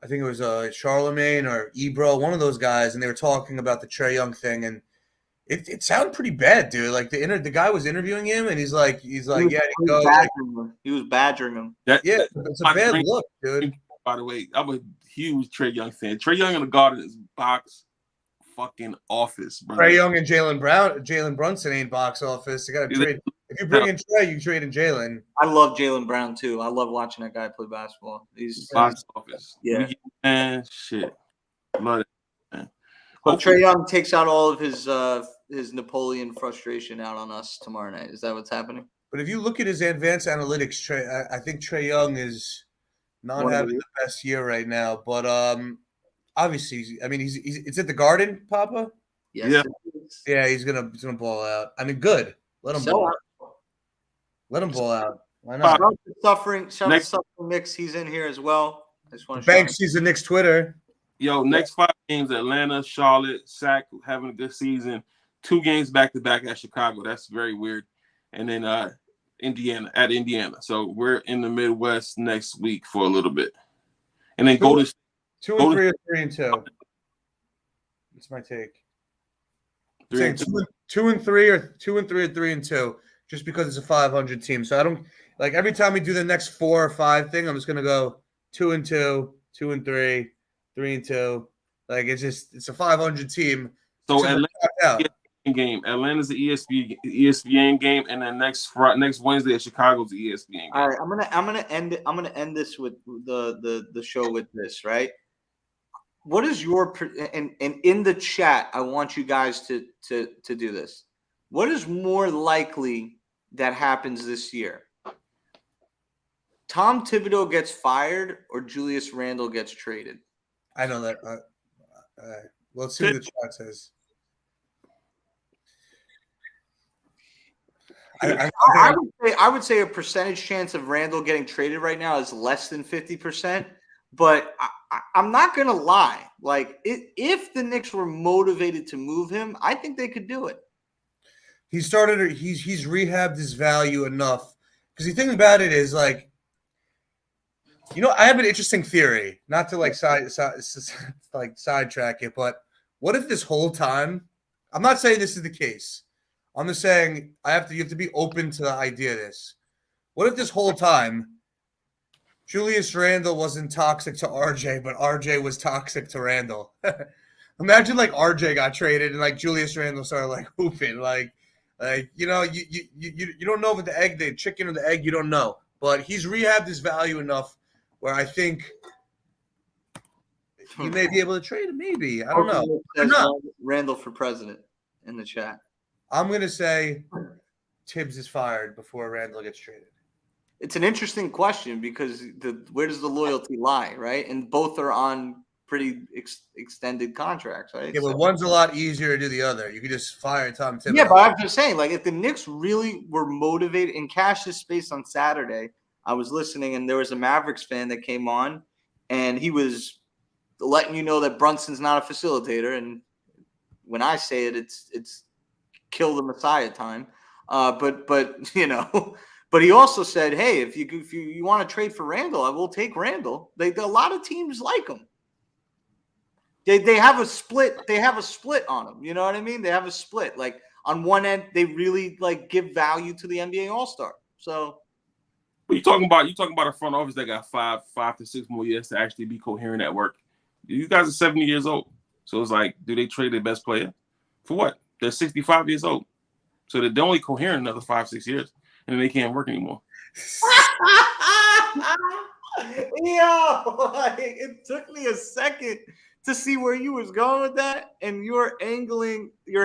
I think it was Charlemagne or Ebro, one of those guys, and they were talking about the Trae Young thing, and it sounded pretty bad, dude. Like the guy was interviewing him, and he's like, he was badgering him. It's a bad look, dude. By the way, I'm a huge Trae Young fan. Trae Young in the Garden is box fucking office, bro. Trae Young and Jalen Brunson ain't box office. You got to trade. If you bring in Trae, you trade in Jalen. I love Jaylen Brown too. I love watching that guy play basketball. He's box office. Yeah, man, shit. Love it, man. But Trae Young takes out all of his his Napoleon frustration out on us tomorrow night. Is that what's happening? But if you look at his advanced analytics, I think Trae Young is not having the best year right now. But obviously, I mean, he's it's at the Garden, Papa. Yes. Yeah, he's gonna ball out. I mean, good. Let him ball out. Let him ball out. Why not? Shout out to suffering Knicks. He's in here as well. I just want to Banks sees the Knicks Twitter. Yo, next 5 games: Atlanta, Charlotte, Sac having a good season. 2 games back to back at Chicago. That's very weird. And then Indiana. So we're in the Midwest next week for a little bit. And then go to 2 and 3 or 3 and 2. That's my take. 3 and 2. 2 and 3 or 2 and 3 or 3 and 2, just because it's a 500 team. So I don't like every time we do the next 4 or 5 thing, I'm just gonna go 2 and 2, 2 and 3, 3 and 2. Like it's a 500 team. So Atlanta's the ESPN game, and then next Wednesday at Chicago's the ESPN game. All right, I'm gonna end this with the show with this, right? What is your and in the chat? I want you guys to do this. What is more likely that happens this year? Tom Thibodeau gets fired or Julius Randle gets traded? I know that. Let's see what the chat says. I would say a percentage chance of Randle getting traded right now is less than 50%. But I'm not gonna lie. Like, if the Knicks were motivated to move him, I think they could do it. He's rehabbed his value enough. Because the thing about it is, like, I have an interesting theory. Not to sidetrack it, but what if this whole time? I'm not saying this is the case. I'm just saying you have to be open to the idea of this. What if this whole time Julius Randle wasn't toxic to RJ, but RJ was toxic to Randle? Imagine like RJ got traded and like Julius Randle started like hooping, you don't know if the chicken or the egg, you don't know. But he's rehabbed his value enough where I think you may be able to trade him. Maybe, I don't know. Randle for president in the chat. I'm gonna say Thibs is fired before Randle gets traded. It's an interesting question because where does the loyalty lie, right? And both are on pretty extended contracts, right? Yeah, but one's a lot easier to do the other. You could just fire Tom Thibodeau. Yeah, but I'm just saying, like, if the Knicks really were motivated and cash this space on Saturday, I was listening and there was a Mavericks fan that came on and he was letting you know that Brunson's not a facilitator. And when I say it, it's kill the Messiah time. But but he also said, hey, if you want to trade for Randle, I will take Randle. A lot of teams like him. They have a split. They have a split on him. You know what I mean? They have a split. Like on one end, they really like give value to the NBA All-Star. So, but you talking about a front office that got 5 to 6 more years to actually be coherent at work. You guys are 70 years old, so it's like, do they trade their best player for what? They're 65 years old, so they're only coherent another 5-6 years, and they can't work anymore. Yo, it took me a second to see where you was going with that, and you're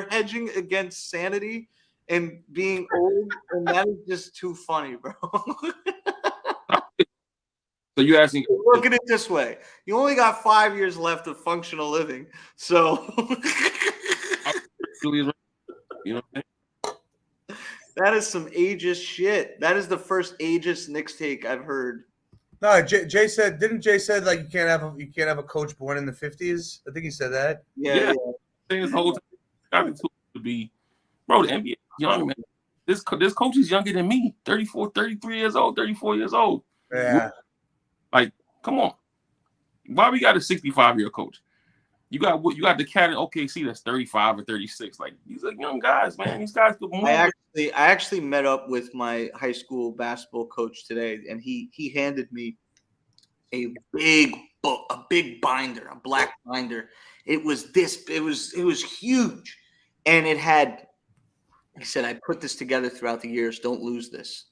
hedging against sanity and being old, and that is just too funny, bro. So you asking? Look at it this way: you only got 5 years left of functional living, so you know what I mean? That is some ageist shit. That is the first ageist Knicks take I've heard. No, Jay said, didn't Jay said like you can't have a coach born in the 50s? I think he said that. Yeah. This whole time to be, bro, the NBA young man. This coach is younger than me, 34 years old, 34 years old. Yeah. Like, come on. Why we got a 65-year coach? You got the cat in OKC that's 35 or 36. Like, these are young guys, man. These guys could move. I actually met up with my high school basketball coach today, and he handed me a big book, a big binder, a black binder. It was huge, and it had. He said, "I put this together throughout the years. Don't lose this."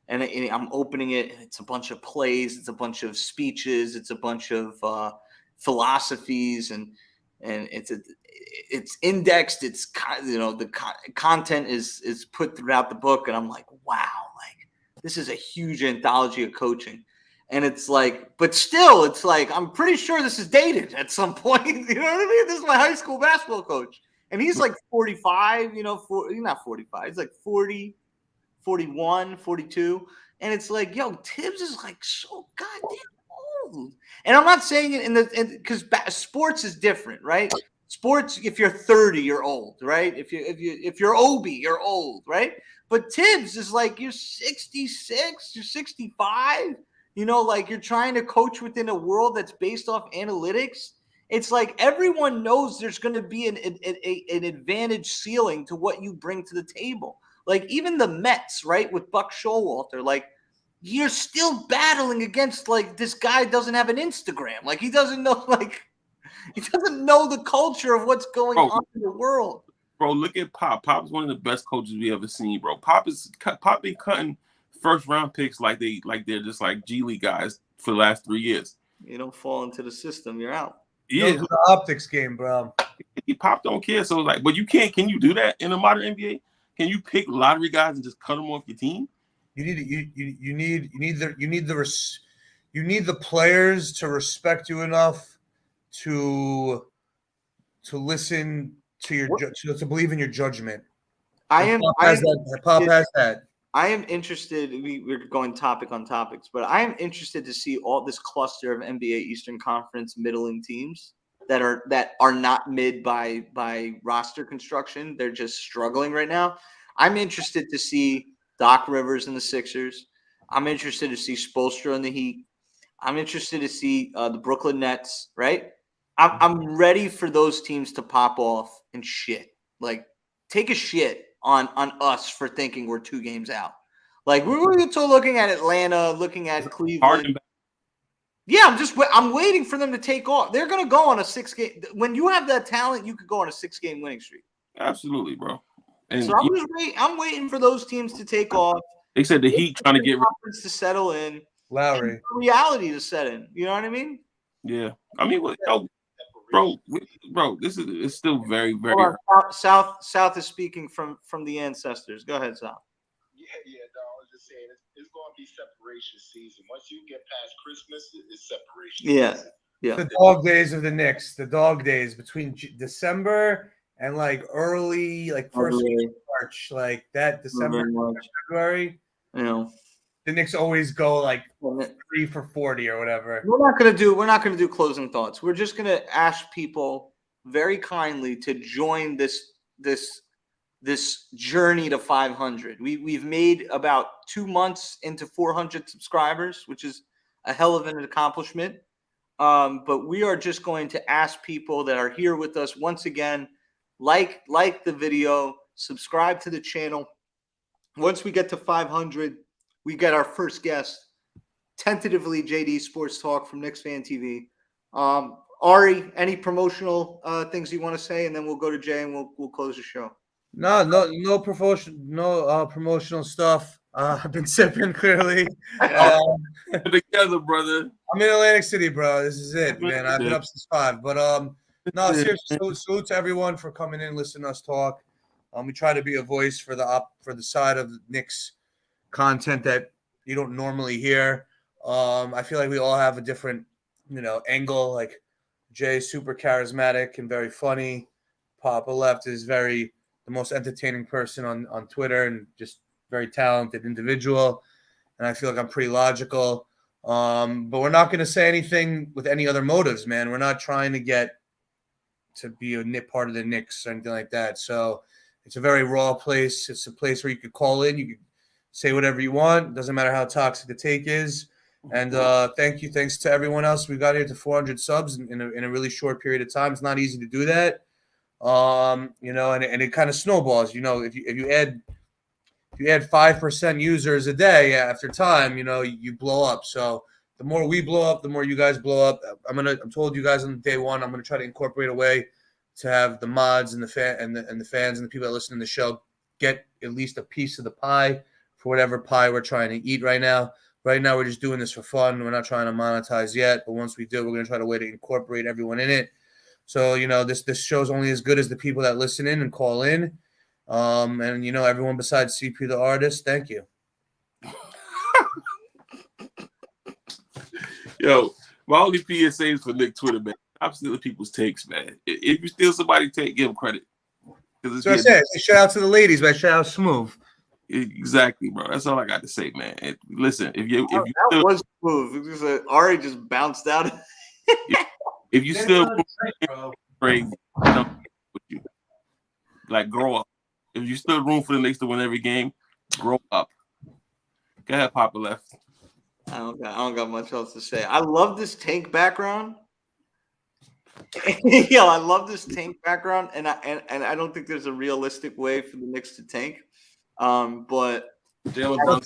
And I'm opening it, and it's a bunch of plays, it's a bunch of speeches, it's a bunch of philosophies, and and it's indexed. It's the content is put throughout the book, and I'm like, wow, like this is a huge anthology of coaching. And it's like, but still, it's like, I'm pretty sure this is dated at some point. You know what I mean? This is my high school basketball coach. And he's like 45, he's not 45. He's like 40, 41, 42. And it's like, yo, Thibs is like so goddamn old. And I'm not saying it because sports is different, right? Sports, if you're 30, you're old, right? If you're Obi, you're old, right? But Thibs is like, you're 66, you're 65. Like you're trying to coach within a world that's based off analytics. It's like everyone knows there's going to be an advantage ceiling to what you bring to the table. Like even the Mets, right, with Buck Showalter, like you're still battling against like this guy doesn't have an Instagram. Like he doesn't know the culture of what's going on in the world. Bro, look at Pop. Pop's one of the best coaches we ever seen, bro. Pop been cutting first round picks like they're just like G League guys for the last 3 years. You don't fall into the system, you're out. Yeah, the optics game, bro. Pop don't care. So like, but you can't. Can you do that in a modern NBA? Can you pick lottery guys and just cut them off your team? You need the players to respect you enough to listen to your to believe in your judgment. Pop has that. I am interested. We're going topic on topics, but I am interested to see all this cluster of NBA Eastern Conference middling teams that are not mid by roster construction. They're just struggling right now. I'm interested to see Doc Rivers and the Sixers. I'm interested to see Spoelstra and the Heat. I'm interested to see the Brooklyn Nets. Right? I'm ready for those teams to pop off and shit. Like take a shit on us for thinking we're 2 games out. Like we were looking at Atlanta, looking at Cleveland. Yeah, I'm waiting for them to take off. They're going to go on a 6-game. When you have that talent, you could go on a 6-game winning streak. Absolutely, bro. And so I'm waiting for those teams to take off. They said the Heat trying to get to settle in. Lowry. Reality to set in. You know what I mean? Yeah. I mean, bro, it's still very, very. South is speaking from the ancestors. Go ahead, South. Yeah, no, I was just saying it's going to be separation season. Once you get past Christmas, it's separation season. Yeah. The dog days of the Knicks, the dog days between December and like early, like first week of March, like that December, February. The Knicks always go like 3 for 40 or whatever. We're not gonna do closing thoughts. We're just gonna ask people very kindly to join this journey to 500. We've made about 2 months into 400 subscribers, which is a hell of an accomplishment. But we are just going to ask people that are here with us once again, like the video, subscribe to the channel. Once we get to 500, we get our first guest, tentatively JD Sports Talk from Knicks Fan TV. Ari, any promotional things you want to say, and then we'll go to Jay and we'll close the show. No promotional stuff. I've been sipping clearly. Together, brother. I'm in Atlantic City, bro. This is it, man. I've been up since 5. But no, seriously, salute to everyone for coming in and listening to us talk. We try to be a voice for the side of the Knicks content that you don't normally hear. I feel like we all have a different, angle. Like Jay's super charismatic and very funny. Poppa Left is the most entertaining person on Twitter and just very talented individual. And I feel like I'm pretty logical. But we're not going to say anything with any other motives, man. We're not trying to get to be a part of the Knicks or anything like that. So it's a very raw place. It's a place where you could call in. You could say whatever you want. It doesn't matter how toxic the take is. And thanks to everyone else. We got here to 400 subs in a really short period of time. It's not easy to do that. And it kind of snowballs. If you add 5% users a day after time, you blow up. So the more we blow up, the more you guys blow up. I'm told you guys on day one, I'm gonna try to incorporate a way to have the mods and the fans and the people that listen to the show get at least a piece of the pie for whatever pie we're trying to eat right now. Right now, we're just doing this for fun. We're not trying to monetize yet, but once we do, we're gonna try to way to incorporate everyone in it. So, this show's only as good as the people that listen in and call in. And, everyone besides CP the artist, thank you. Yo, my only PSA is for Nick Twitter, man. I'm stealing people's takes, man. If you steal somebody's take, give them credit. So I said, shout out to the ladies, man. Shout out Smooth. Exactly, bro. That's all I got to say, man. And listen, that was smooth. Ari just bounced out. if you still crazy, you like grow up. If you still room for the Knicks to win every game, grow up. Go ahead, Poppa Left. I don't got much else to say. I love this tank background. Yeah, I love this tank background, and I don't think there's a realistic way for the Knicks to tank. But Shut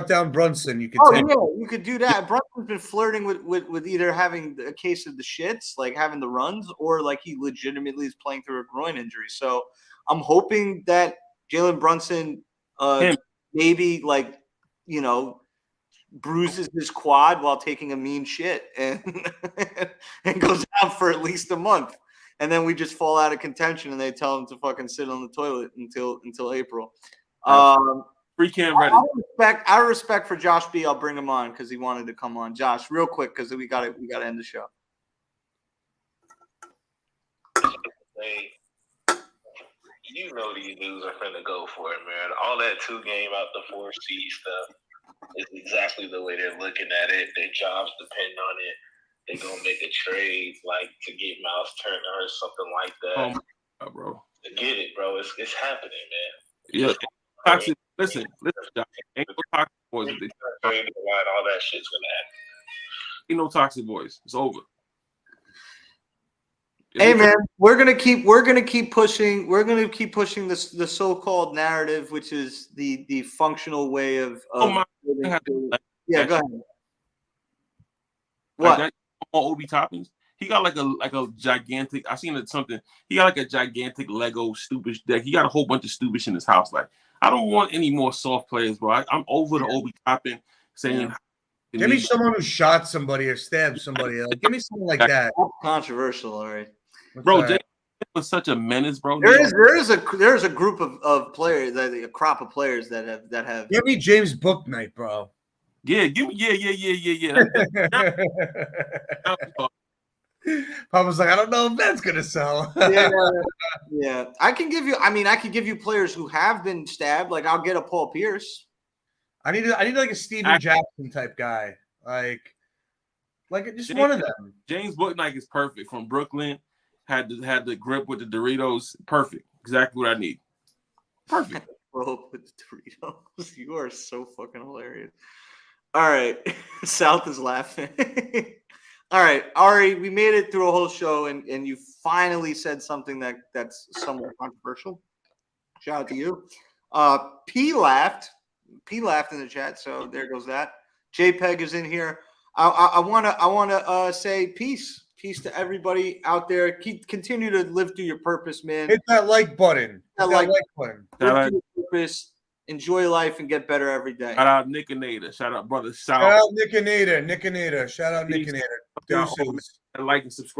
down Brunson. You can. You could do that. Brunson's been flirting with either having a case of the shits, like having the runs, or like he legitimately is playing through a groin injury. So I'm hoping that Jalen Brunson maybe bruises his quad while taking a mean shit and goes out for at least a month. And then we just fall out of contention and they tell him to fucking sit on the toilet until April. Free Cam ready. Out of respect for Josh B, I'll bring him on because he wanted to come on. Josh, real quick, because we gotta end the show. You know these dudes are finna go for it, man. All that 2-game out the 4 seed stuff is exactly the way they're looking at it. Their jobs depend on it. They're gonna make a trade like to get Miles Turner or something like that. Oh my God, bro. Get it, bro. It's happening, man. Yeah. Toxic. Listen, Josh. Ain't no toxic boys. All that shit's gonna happen. Ain't no toxic boys. It's over. Hey man, we're gonna keep pushing. We're gonna keep pushing the so-called narrative, which is the functional way of. Yeah, go ahead. What? Like Obi Toppins. He got like a gigantic. I seen it something. He got like a gigantic Lego stupid deck. He got a whole bunch of stupid in his house. Like I don't want any more soft players, bro. I'm over the Obi Toppin saying. Yeah. Give me someone who shot somebody or stabbed somebody. Like, give me something like that. That's controversial, all right. Bro, Jay was such a menace, bro. There is a group of players, a crop of players that have. Give me James Booknight, bro. Yeah, give me yeah. Papa's like, I don't know if that's gonna sell. Yeah. I can give you players who have been stabbed. Like I'll get a Paul Pierce. I need like a Steven Jackson type guy. Like just one of them. James Booknight is perfect from Brooklyn. Had the grip with the Doritos. Perfect. Exactly what I need. Perfect. Bro, with the Doritos. You are so fucking hilarious. All right. South is laughing. All right. Ari, we made it through a whole show and you finally said something that's somewhat controversial. Shout out to you. P laughed in the chat, so there goes that. JPEG is in here. I wanna say peace to everybody out there. Continue to live through your purpose, man. Hit that like button. Live through your purpose. Enjoy life and get better every day. Shout out Nick and Nader. Shout out brother. Shout out Nick and Nader. Shout out Nick and Nader. Like and subscribe.